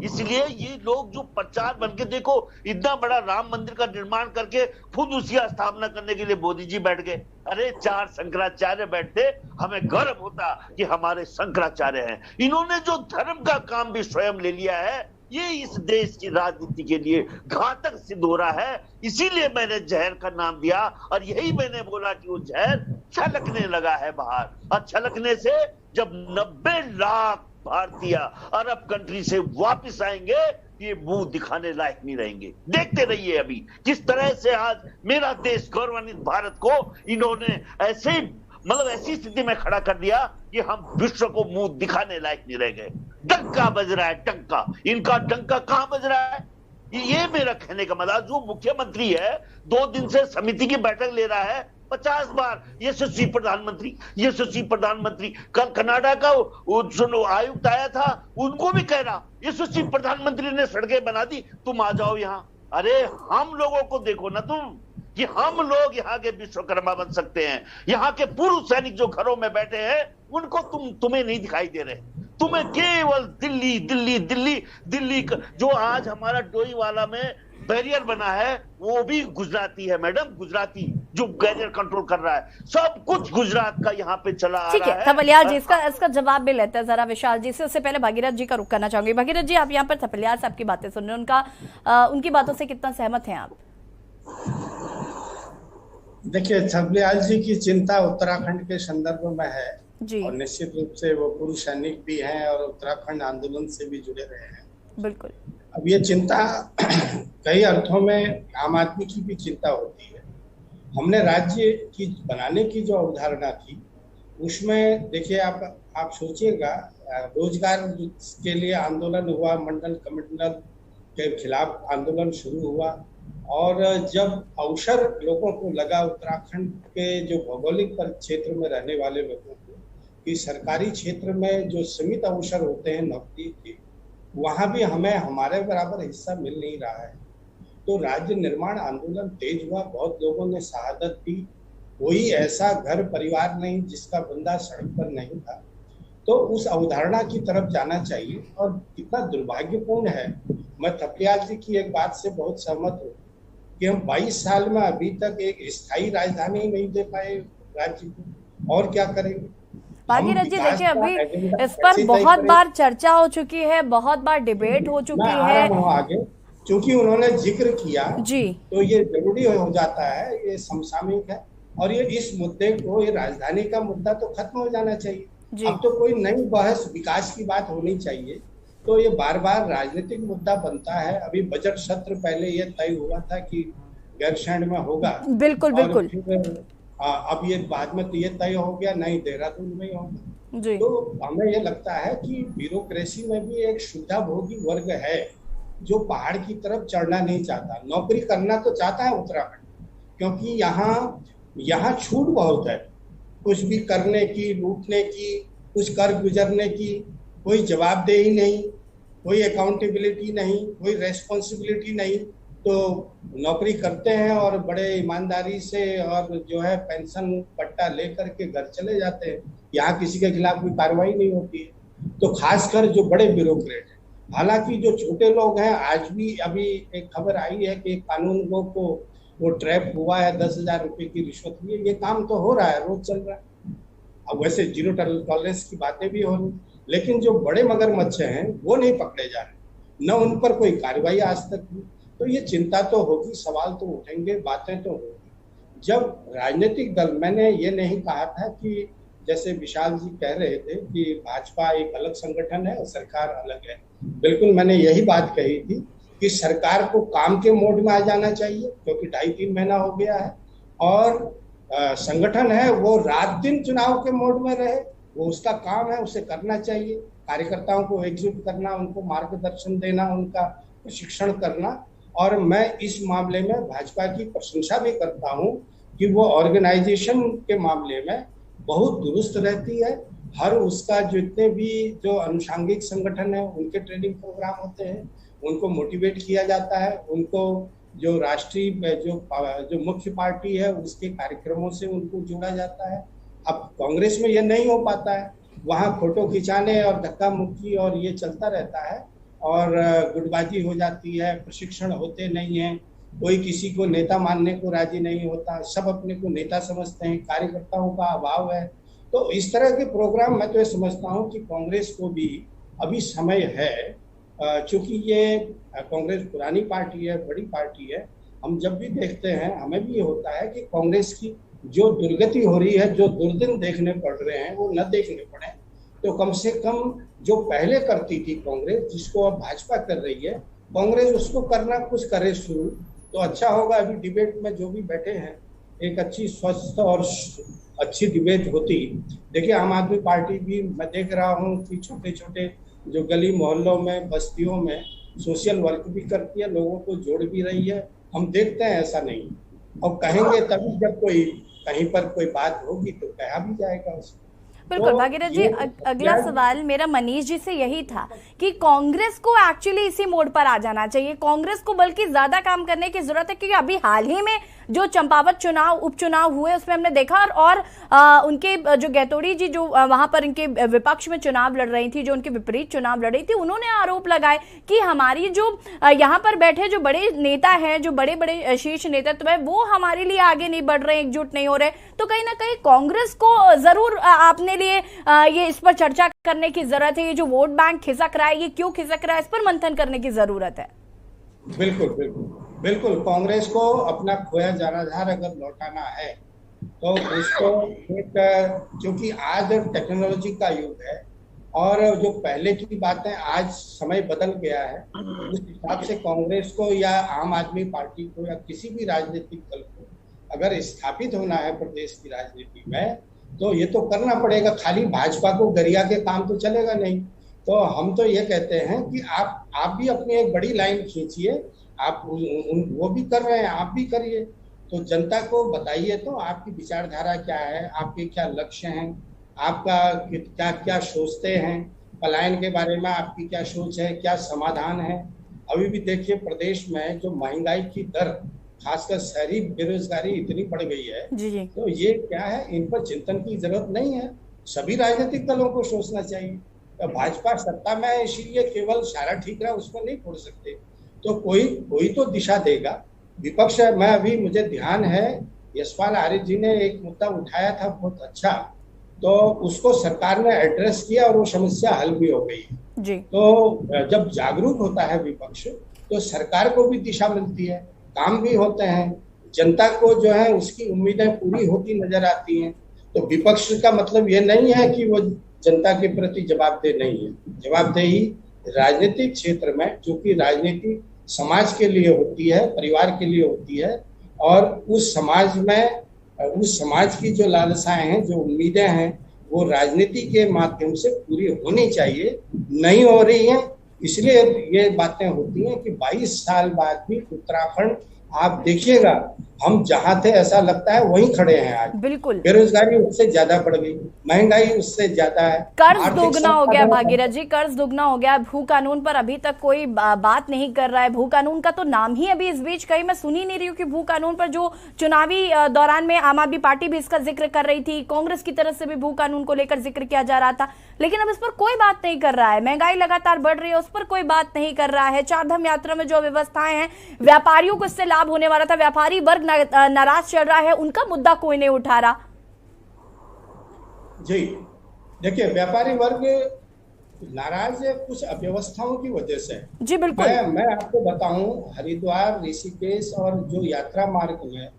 इसलिए ये लोग जो प्रचार बन के, देखो इतना बड़ा राम मंदिर का निर्माण करके खुद उसकी स्थापना करने के लिए मोदी जी बैठ गए। अरे 4 शंकराचार्य बैठते, हमें गर्व होता कि हमारे शंकराचार्य हैं। इन्होंने जो धर्म का काम भी स्वयं ले लिया है, ये इस देश की राजनीति के लिए घातक सिद्ध हो रहा है। इसीलिए मैंने जहर का नाम दिया, और यही मैंने बोला कि वो जहर छलकने लगा है बाहर। और छलकने से जब 90 लाख भारतीय अरब कंट्री से वापस आएंगे, ये मुंह दिखाने लायक नहीं रहेंगे। देखते रहिए अभी किस तरह से आज मेरा देश गौरवान्वित भारत को इन्होंने ऐसी स्थिति में खड़ा कर दिया कि हम विश्व को मुंह दिखाने लायक नहीं रह गए। डंका बज रहा है, डंका। इनका डंका कहां बज रहा है? ये मेरा कहने का मतलब, जो मुख्यमंत्री है 2 दिन से समिति की बैठक ले रहा है 50 बार यशस्वी प्रधानमंत्री। कल कनाडा का आयुक्त आया था, उनको भी कह रहा यशस्वी प्रधानमंत्री ने सड़कें बना दी, तुम आ जाओ यहाँ। अरे हम लोगों को देखो ना तुम, कि हम लोग यहाँ के विश्वकर्मा बन सकते हैं। यहाँ के पूर्व सैनिक जो घरों में बैठे हैं उनको तुम्हें नहीं दिखाई दे रहे। तुम्हें केवल दिल्ली जो आज हमारा डोईवाला में बैरियर बना है वो भी गुजराती है मैडम, गुजराती जो बैरियर कंट्रोल कर रहा है। सब कुछ गुजरात का यहाँ पे चला आ रहा है। ठीक है थपलियाल जी, इसका जवाब भी लेते हैं जरा विशाल जी से। उससे पहले भगीरथ जी का रुख करना चाहूंगी। भगीरथ जी, आप यहाँ पर थपलियाल साहब की बातें सुन रहे हैं, उनकी बातों से कितना सहमत हैं आप? देखिए, थपलियाल जी की चिंता उत्तराखंड के संदर्भ में है जी, और निश्चित रूप से वो पूर्व सैनिक भी हैं और उत्तराखंड आंदोलन से भी जुड़े रहे हैं। बिल्कुल। अब ये चिंता कई अर्थों में आम आदमी की भी चिंता होती है। हमने राज्य की बनाने की जो अवधारणा थी उसमें देखिए, आप सोचिएगा, रोजगार के लिए आंदोलन हुआ, मंडल कमिश्नर के खिलाफ आंदोलन शुरू हुआ, और जब अवसर लोगों को लगा, उत्तराखंड के जो भौगोलिक क्षेत्र में रहने वाले लोगों को, कि सरकारी क्षेत्र में जो सीमित अवसर होते हैं नौकरी के, वहाँ भी हमें हमारे बराबर हिस्सा मिल नहीं रहा है, तो राज्य निर्माण आंदोलन तेज हुआ। बहुत लोगों ने शहादत दी। कोई ऐसा घर परिवार नहीं जिसका बंदा सड़क पर नहीं था। तो उस अवधारणा की तरफ जाना चाहिए। और कितना दुर्भाग्यपूर्ण है, मैं थपलियाल जी की एक बात से बहुत सहमत हूँ कि हम 22 साल में अभी तक एक स्थायी राजधानी नहीं दे पाए राज्य को, और क्या करेंगे। भागीरथ जी देखिए, अभी इस पर बहुत बार चर्चा हो चुकी है, बहुत बार डिबेट हो चुकी है। आगे क्योंकि उन्होंने जिक्र किया जी, तो ये जरूरी हो जाता है, ये समसामयिक है। और ये इस मुद्दे को, ये राजधानी का मुद्दा तो खत्म हो जाना चाहिए। अब तो कोई नई बहस विकास की बात होनी चाहिए। तो ये बार बार राजनीतिक मुद्दा बनता है। अभी बजट सत्र पहले ये तय हुआ था कि गैरसैंण में होगा, बिल्कुल बिल्कुल। अब ये बाद में तो ये तय हो गया नहीं, देहरादून में होगा जी। तो हमें ये लगता है कि ब्यूरोक्रेसी में भी एक सुविधाभोगी वर्ग है जो पहाड़ की तरफ चढ़ना नहीं चाहता। नौकरी करना तो चाहता है उत्तराखंड, क्योंकि यहाँ छूट बहुत है, कुछ भी करने की, लूटने की, कुछ कर गुजरने की। कोई जवाबदेही नहीं, कोई अकाउंटेबिलिटी नहीं, कोई रेस्पॉन्सिबिलिटी नहीं। तो नौकरी करते हैं और बड़े ईमानदारी से और जो है पेंशन पट्टा लेकर के घर चले जाते हैं। यहाँ किसी के खिलाफ कोई कार्रवाई नहीं होती है। तो खासकर जो बड़े ब्यूरोक्रेट हैं, हालांकि जो छोटे लोग हैं, आज भी अभी एक खबर आई है कि कानून को वो ट्रैप हुआ है, 10,000 रुपए की रिश्वत हुई है। ये काम तो हो रहा है, रोज चल रहा है। अब वैसे जीरो टॉलरेंस की बातें भी हो रही, लेकिन जो बड़े मगरमच्छ हैं वो नहीं पकड़े जा रहे, न उन पर कोई कार्रवाई आज तक हुई। तो ये चिंता तो होगी, सवाल तो उठेंगे, बातें तो होगी। जब राजनीतिक दल, मैंने ये नहीं कहा था कि जैसे विशाल जी कह रहे थे कि भाजपा एक अलग संगठन है और सरकार अलग है। बिल्कुल मैंने यही बात कही थी कि सरकार को काम के मोड में आ जाना चाहिए, क्योंकि 2.5-3 महीना हो गया है। और संगठन है वो रात दिन चुनाव के मोड में रहे, वो उसका काम है, उसे करना चाहिए। कार्यकर्ताओं को एकजुट करना, उनको मार्गदर्शन देना, उनका प्रशिक्षण करना। और मैं इस मामले में भाजपा की प्रशंसा भी करता हूं कि वो ऑर्गेनाइजेशन के मामले में बहुत दुरुस्त रहती है। हर उसका जितने भी जो अनुषांगिक संगठन है उनके ट्रेनिंग प्रोग्राम होते हैं, उनको मोटिवेट किया जाता है, उनको जो राष्ट्रीय जो मुख्य पार्टी है उसके कार्यक्रमों से उनको जोड़ा जाता है। अब कांग्रेस में ये नहीं हो पाता है, वहाँ फोटो खिंचाने और धक्का मुक्की और ये चलता रहता है और गुटबाजी हो जाती है, प्रशिक्षण होते नहीं हैं, कोई किसी को नेता मानने को राजी नहीं होता, सब अपने को नेता समझते हैं, कार्यकर्ताओं का अभाव है। तो इस तरह के प्रोग्राम मैं तो ये समझता हूँ कि कांग्रेस को भी अभी समय है, चूंकि ये कांग्रेस पुरानी पार्टी है, बड़ी पार्टी है। हम जब भी देखते हैं हमें भी ये होता है कि कांग्रेस की जो दुर्गति हो रही है, जो दुर्दिन देखने पड़ रहे हैं, वो न देखने पड़े। तो कम से कम जो पहले करती थी कांग्रेस, जिसको अब भाजपा कर रही है, कांग्रेस उसको करना कुछ करे शुरू, तो अच्छा होगा। अभी डिबेट में जो भी बैठे हैं, एक अच्छी स्वस्थ और अच्छी डिबेट होती। देखिए आम आदमी पार्टी भी मैं देख रहा हूँ कि छोटे छोटे जो गली मोहल्लों में, बस्तियों में सोशल वर्क भी करती है, लोगों को जोड़ भी रही है। हम देखते हैं ऐसा नहीं, और कहेंगे तभी जब कोई कहीं पर कोई बात होगी तो कहा भी जाएगा उसको। बिल्कुल भागीरथ जी, अगला सवाल मेरा मनीष जी से यही था कि कांग्रेस को एक्चुअली इसी मोड पर आ जाना चाहिए, कांग्रेस को बल्कि ज्यादा काम करने की जरूरत है, क्योंकि अभी हाल ही में जो चंपावत चुनाव, उपचुनाव हुए उसमें हमने देखा और उनके जो गैतोड़ी जी जो वहां पर इनके विपक्ष में चुनाव लड़ रही थी, जो उनके विपरीत चुनाव लड़ रही थी, उन्होंने आरोप लगाए कि हमारी जो यहाँ पर बैठे जो बड़े नेता हैं, जो बड़े बड़े शीर्ष नेतृत्व है, वो हमारे लिए आगे नहीं बढ़ रहे, एकजुट नहीं हो रहे। तो कहीं ना कहीं कांग्रेस को जरूर आपने लिए ये इस पर चर्चा करने की जरूरत है। ये जो वोट बैंक खिसक रहा है, ये क्यों खिसक रहा है, इस पर मंथन करने की जरूरत है। बिल्कुल बिल्कुल बिल्कुल, कांग्रेस को अपना खोया जनाधार अगर लौटाना है तो उसको एक, क्योंकि आज टेक्नोलॉजी का युग है और जो पहले की बातें, आज समय बदल गया है, उस हिसाब से कांग्रेस को या आम आदमी पार्टी को या किसी भी राजनीतिक दल को अगर स्थापित होना है प्रदेश की राजनीति में, तो ये तो करना पड़ेगा। खाली भाजपा को गरिया के काम तो चलेगा नहीं। तो हम तो ये कहते हैं कि आप भी अपनी एक बड़ी लाइन खींचिए, आप वो भी कर रहे हैं, आप भी करिए। तो जनता को बताइए तो आपकी विचारधारा क्या है, आपके क्या लक्ष्य हैं, आपका क्या क्या सोचते हैं, पलायन के बारे में आपकी क्या सोच है, क्या समाधान है। अभी भी देखिए प्रदेश में जो महंगाई की दर, खासकर शहरी बेरोजगारी इतनी बढ़ गई है, जी। तो ये क्या है, इन पर चिंतन की जरूरत नहीं है। सभी राजनीतिक दलों को सोचना चाहिए। तो भाजपा सत्ता में है इसीलिए केवल सारा ठीक रहा उसको नहीं छोड़ सकते, तो कोई तो दिशा देगा। विपक्ष में अभी मुझे ध्यान है यशपाल आर्य जी ने एक मुद्दा उठाया था बहुत अच्छा, तो उसको सरकार ने एड्रेस किया और वो समस्या हल भी हो गई जी। तो जब जागरूक होता है विपक्ष तो सरकार को भी दिशा मिलती है, काम भी होते हैं, जनता को जो है उसकी उम्मीदें पूरी होती नजर आती हैं। तो विपक्ष का मतलब ये नहीं है कि वो जनता के प्रति जवाबदेह नहीं है। जवाबदेही राजनीतिक क्षेत्र में, जो कि राजनीति समाज के लिए होती है, परिवार के लिए होती है, और उस समाज में उस समाज की जो लालसाएं हैं, जो उम्मीदें हैं, वो राजनीति के माध्यम से पूरी होनी चाहिए, नहीं हो रही हैं। इसलिए ये बातें होती हैं कि 22 साल बाद भी उत्तराखंड, आप देखिएगा हम जहां थे ऐसा लगता है वहीं खड़े हैं आज। बिल्कुल, बेरोजगारी उससे ज्यादा बढ़ गई, महंगाई उससे ज्यादा है, कर्ज दोगुना हो गया। भागीरथ जी, कर्ज दोगुना हो गया। भू कानून पर अभी तक कोई बात नहीं कर रहा है। भू कानून का तो नाम ही अभी इस बीच कहीं मैं सुन ही नहीं रही हूँ कि भू कानून पर, जो चुनावी दौरान में आम आदमी पार्टी भी इसका जिक्र कर रही थी, कांग्रेस की तरफ से भी भू कानून को लेकर जिक्र किया जा रहा था, लेकिन अब इस पर कोई बात नहीं कर रहा है। महंगाई लगातार बढ़ रही है, उस पर कोई बात नहीं कर रहा है। चारधाम यात्रा में जो व्यवस्थाएं हैं, व्यापारियों को इससे लाभ होने वाला था, व्यापारी वर्ग नाराज चल रहा है, उनका मुद्दा कोई नहीं उठा रहा। जी देखिए, व्यापारी वर्ग नाराज है कुछ अव्यवस्थाओं की वजह से। जी बिल्कुल, मैं आपको बताऊं, हरिद्वार, ऋषिकेश और जो यात्रा मार्ग में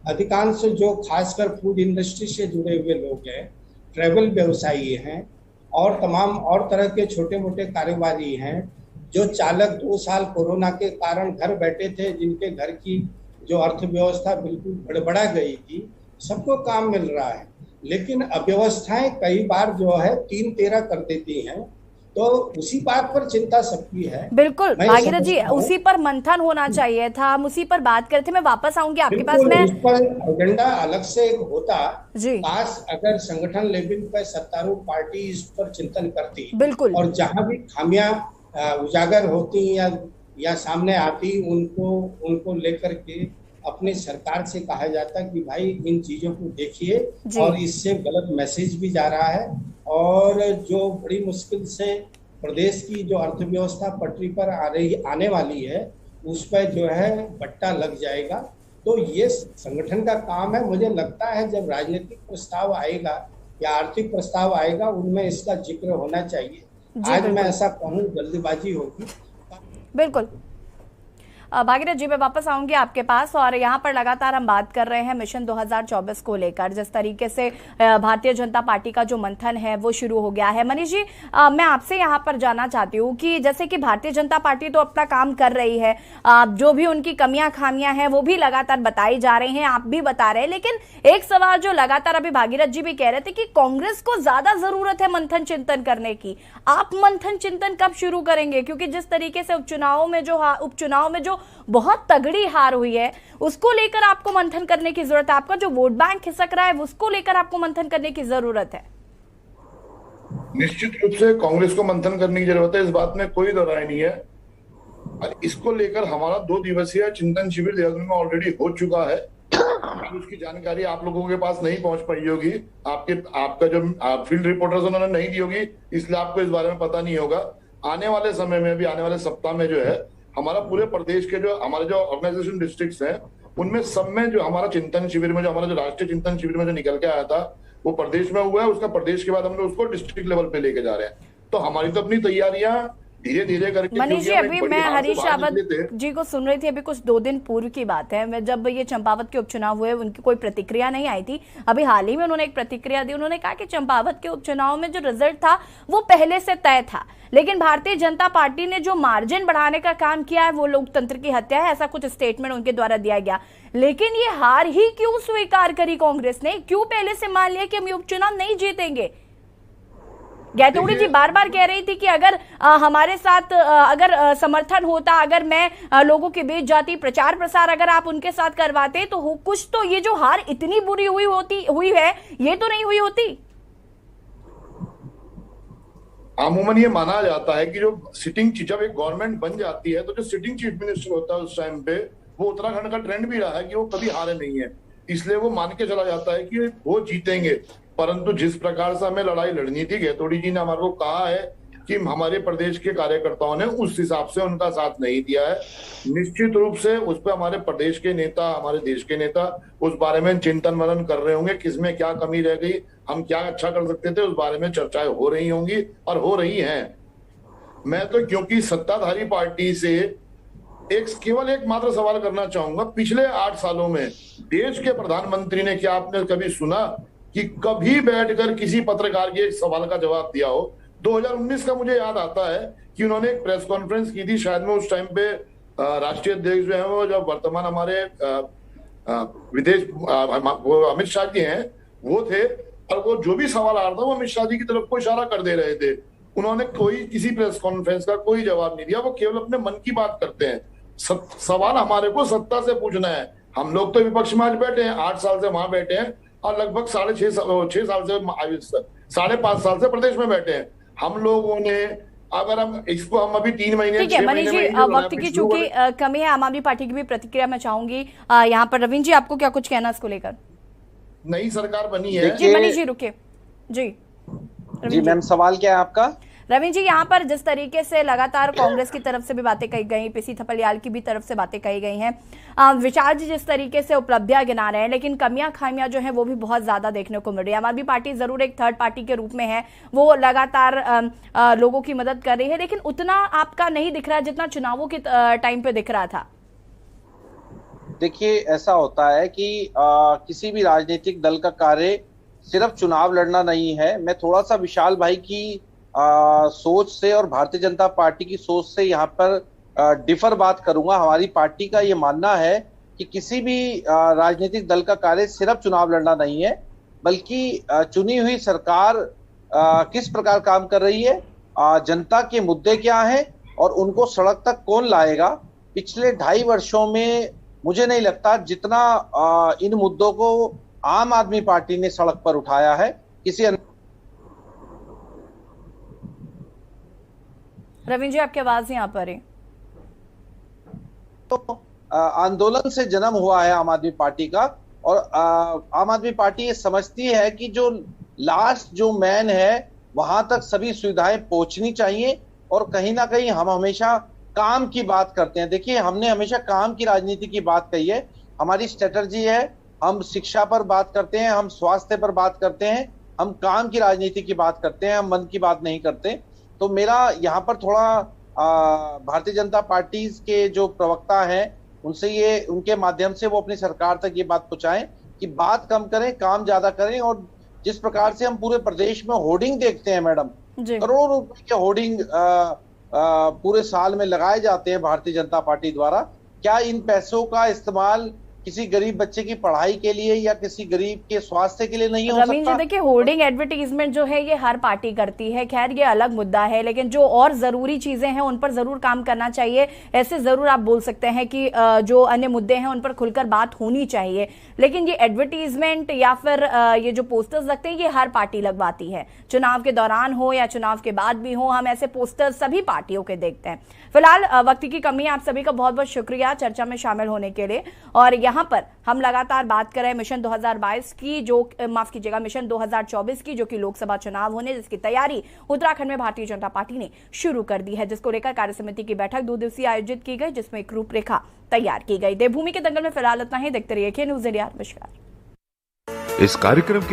अधिकांश जो खासकर फूड इंडस्ट्री से जुड़े हुए लोग हैं, ट्रैवल व्यवसायी हैं और तमाम और तरह के छोटे मोटे कारोबारी हैं, जो चालक 2 साल कोरोना के कारण घर बैठे थे, जिनके घर की जो अर्थव्यवस्था बिल्कुल गड़बड़ा गई थी, सबको काम मिल रहा है। लेकिन अव्यवस्थाएं कई बार जो है 3-13 कर देती हैं, तो उसी बात पर चिंता सबकी है। बिल्कुल भागीरथ जी, उसी पर मंथन होना चाहिए था, हम उसी पर बात करते। मैं वापस आऊंगी आपके पास। मैं उस पर एजेंडा अलग से एक होता जी, खास अगर संगठन लेवल पर सत्तारूढ़ पार्टी इस पर चिंतन करती, बिल्कुल, और जहां भी खामियां उजागर होती या सामने आती, उनको लेकर के अपने सरकार से कहा जाता कि भाई इन चीजों को देखिए, और इससे गलत मैसेज भी जा रहा है, और जो बड़ी मुश्किल से प्रदेश की जो अर्थव्यवस्था पटरी पर आने वाली है, उस पर जो है बट्टा लग जाएगा। तो ये संगठन का काम है। मुझे लगता है जब राजनीतिक प्रस्ताव आएगा या आर्थिक प्रस्ताव आएगा, उनमें इसका जिक्र होना चाहिए। आज मैं ऐसा कहूँ जल्दीबाजी होगी। बिल्कुल भागीरथ जी, मैं वापस आऊंगी आपके पास, और यहाँ पर लगातार हम बात कर रहे हैं मिशन 2024 को लेकर। जिस तरीके से भारतीय जनता पार्टी का जो मंथन है वो शुरू हो गया है। मनीष जी, मैं आपसे यहाँ पर जानना चाहती हूँ कि जैसे कि भारतीय जनता पार्टी तो अपना काम कर रही है, जो भी उनकी कमियां खामियां हैं वो भी लगातार बताई जा रही हैं, आप भी बता रहे हैं, लेकिन एक सवाल जो लगातार अभी भागीरथ जी भी कह रहे थे कि कांग्रेस को ज्यादा जरूरत है मंथन चिंतन करने की। आप मंथन चिंतन कब शुरू करेंगे? क्योंकि जिस तरीके से उपचुनाव में जो बहुत तगड़ी हार हुई है, उसको लेकर आपको मंथन करने की जरूरत है। आपका जो वोट बैंक खिसक रहा है, उसको लेकर आपको मंथन करने की जरूरत है। निश्चित रूप से कांग्रेस को मंथन करने की जरूरत है, इस बात में कोई दो राय नहीं है। और इसको लेकर हमारा 2 दिवसीय चिंतन शिविर देहरादून में ऑलरेडी हो चुका है। उसकी जानकारी आप लोगों के पास नहीं पहुंच पाई होगी, आपका जो फील्ड रिपोर्टर्स उन्होंने नहीं दी होगी, इसलिए आपको इस बारे में पता नहीं होगा। आने वाले समय में भी, आने वाले सप्ताह में जो है, हमारा पूरे प्रदेश के जो हमारे जो ऑर्गेनाइजेशन डिस्ट्रिक्ट्स हैं, उनमें सब में जो हमारा चिंतन शिविर में, जो हमारा जो राष्ट्रीय चिंतन शिविर में जो निकल के आया था, वो प्रदेश में हुआ है। उसका प्रदेश के बाद हम लोग उसको डिस्ट्रिक्ट लेवल पे लेके जा रहे हैं। तो हमारी तो अपनी तैयारियां धीरे धीरे करके। मनीष जी, अभी मैं हरीश रावत जी को सुन रही थी, अभी कुछ 2 दिन पूर्व की बात है, मैं जब ये चंपावत के उपचुनाव हुए, उनकी कोई प्रतिक्रिया नहीं आई थी। अभी हाल ही में उन्होंने एक प्रतिक्रिया दी। उन्होंने कहा कि चंपावत के उपचुनाव में जो रिजल्ट था वो पहले से तय था, लेकिन भारतीय जनता पार्टी ने जो मार्जिन बढ़ाने का काम किया है वो लोकतंत्र की हत्या है, ऐसा कुछ स्टेटमेंट उनके द्वारा दिया गया। लेकिन ये हार ही क्यों स्वीकार करी कांग्रेस ने? क्यों पहले से मान लिया कि हम ये उपचुनाव नहीं जीतेंगे? गैतोड़ी जी बार बार कह रही थी कि अगर हमारे साथ अगर समर्थन होता, अगर मैं लोगों के बीच जाती, प्रचार प्रसार अगर आप उनके साथ करवाते तो कुछ तो ये जो हार इतनी बुरी हुई है ये तो नहीं हुई होती। अमूमन ये माना जाता है कि जो जब एक गवर्नमेंट बन जाती है तो जो सिटिंग चीफ मिनिस्टर होता है उस टाइम पे, वो उत्तराखंड का ट्रेंड भी रहा है कि वो कभी हारे नहीं है, इसलिए वो मान के चला जाता है कि वो जीतेंगे। परंतु जिस प्रकार से हमें लड़ाई लड़नी थी, गैतोड़ी जी ने हमारे को कहा है कि हमारे प्रदेश के कार्यकर्ताओं ने उस हिसाब से उनका साथ नहीं दिया है। निश्चित रूप से उस पर हमारे प्रदेश के नेता, हमारे देश के नेता उस बारे में चिंतन मनन कर रहे होंगे, किसमें क्या कमी रह गई, हम क्या अच्छा कर सकते थे, उस बारे में चर्चाएं हो रही होंगी और हो रही हैं। मैं तो क्योंकि सत्ताधारी पार्टी से केवल एक मात्र सवाल करना चाहूंगा, पिछले 8 सालों में देश के प्रधानमंत्री ने क्या आपने कभी सुना कि कभी बैठकर किसी पत्रकार के एक सवाल का जवाब दिया हो? 2019 का मुझे याद आता है कि उन्होंने एक प्रेस कॉन्फ्रेंस की थी, शायद में उस टाइम पे राष्ट्रीय अध्यक्ष जो है वो जब वर्तमान हमारे विदेश वो अमित शाह जी हैं वो थे, और वो जो भी सवाल आ रहा था वो अमित शाह जी की तरफ को इशारा कर दे रहे थे। उन्होंने किसी प्रेस कॉन्फ्रेंस का कोई जवाब नहीं दिया, वो केवल अपने मन की बात करते हैं। सवाल हमारे को सत्ता से पूछना है। हम लोग तो विपक्ष में आज बैठे हैं, 8 साल से वहां बैठे हैं और लगभग 6.5 साल से 5.5 साल से प्रदेश में बैठे हैं। हम लोगों ने अगर हम इसको हम अभी 3 महीने ठीक है मनीष जी, वक्त की चूंकि कमी है, आम आदमी पार्टी की भी प्रतिक्रिया मैं चाहूंगी यहाँ पर। रविंद्र जी आपको क्या कुछ कहना इसको लेकर? नई सरकार बनी है जी मनीष जी रुके जी मैम, सवाल क्या है आपका? रविंद्र जी, यहाँ पर जिस तरीके से लगातार कांग्रेस की तरफ से भी बातें कही गई, पीसी थपलियाल की भी तरफ से बातें कही गई हैं, विचार जी जिस तरीके से उपलब्धियां गिना रहे हैं, लेकिन कमियां खामियां जो है वो भी बहुत ज्यादा देखने को मिल रही है। आम आदमी पार्टी जरूर एक थर्ड पार्टी के रूप में है, वो लगातार लोगों की मदद कर रही है, लेकिन उतना आपका नहीं दिख रहा जितना चुनावों के टाइम पे दिख रहा था। देखिए, ऐसा होता है कि किसी भी राजनीतिक दल का कार्य सिर्फ चुनाव लड़ना नहीं है। मैं थोड़ा सा विशाल भाई की सोच से और भारतीय जनता पार्टी की सोच से यहाँ पर डिफर बात करूंगा। हमारी पार्टी का ये मानना है कि किसी भी राजनीतिक दल का कार्य सिर्फ चुनाव लड़ना नहीं है, बल्कि चुनी हुई सरकार किस प्रकार काम कर रही है, जनता के मुद्दे क्या हैं और उनको सड़क तक कौन लाएगा। पिछले 2.5 वर्षों में मुझे नहीं लगता जितना इन मुद्दों को आम आदमी पार्टी ने सड़क पर उठाया है किसी रविंद्र जी आपकी आवाज यहाँ पर है। तो आंदोलन से जन्म हुआ है आम आदमी पार्टी का, और आम आदमी पार्टी ये समझती है कि जो लास्ट जो मैन है वहां तक सभी सुविधाएं पहुंचनी चाहिए, और कहीं ना कहीं हम हमेशा काम की बात करते हैं। देखिए, हमने हमेशा काम की राजनीति की बात कही है, हमारी स्ट्रेटजी है। हम शिक्षा पर बात करते हैं, हम स्वास्थ्य पर बात करते हैं, हम काम की राजनीति की बात करते हैं, हम मन की बात नहीं करते। तो मेरा यहाँ पर थोड़ा भारतीय जनता पार्टी के जो प्रवक्ता हैं उनसे ये, उनके माध्यम से वो अपनी सरकार तक ये बात पहुंचाएं कि बात कम करें, काम ज्यादा करें। और जिस प्रकार से हम पूरे प्रदेश में होर्डिंग देखते हैं मैडम, करोड़ों रुपए के होर्डिंग पूरे साल में लगाए जाते हैं भारतीय जनता पार्टी द्वारा, क्या इन पैसों का इस्तेमाल किसी गरीब बच्चे की पढ़ाई के लिए या किसी गरीब के स्वास्थ्य के लिए नहीं हो सकता? जी देखिए, होर्डिंग एडवर्टीजमेंट जो है ये हर पार्टी करती है, खैर ये अलग मुद्दा है, लेकिन जो और जरूरी चीजें हैं उन पर जरूर काम करना चाहिए। ऐसे जरूर आप बोल सकते हैं कि जो अन्य मुद्दे हैं उन पर खुलकर बात होनी चाहिए, लेकिन ये एडवर्टीजमेंट या फिर ये जो पोस्टर्स लगते हैं ये हर पार्टी लगवाती है, चुनाव के दौरान हो या चुनाव के बाद भी हो, हम ऐसे पोस्टर्स सभी पार्टियों के देखते हैं। फिलहाल वक्त की कमी है, आप सभी का बहुत बहुत शुक्रिया चर्चा में शामिल होने के लिए। और यहाँ पर हम लगातार बात कर रहे हैं मिशन 2022 की, जो माफ कीजिएगा मिशन 2024 की, जो कि लोकसभा चुनाव होने जिसकी तैयारी उत्तराखंड में भारतीय जनता पार्टी ने शुरू कर दी है, जिसको लेकर कार्य समिति की बैठक 2 दिवसीय आयोजित की गई, जिसमें एक रूपरेखा तैयार की गई। देवभूमि के दंगल में फिलहाल इतना ही। देखते रहिए के न्यूज़ इंडिया। नमस्कार। इस कार्यक्रम के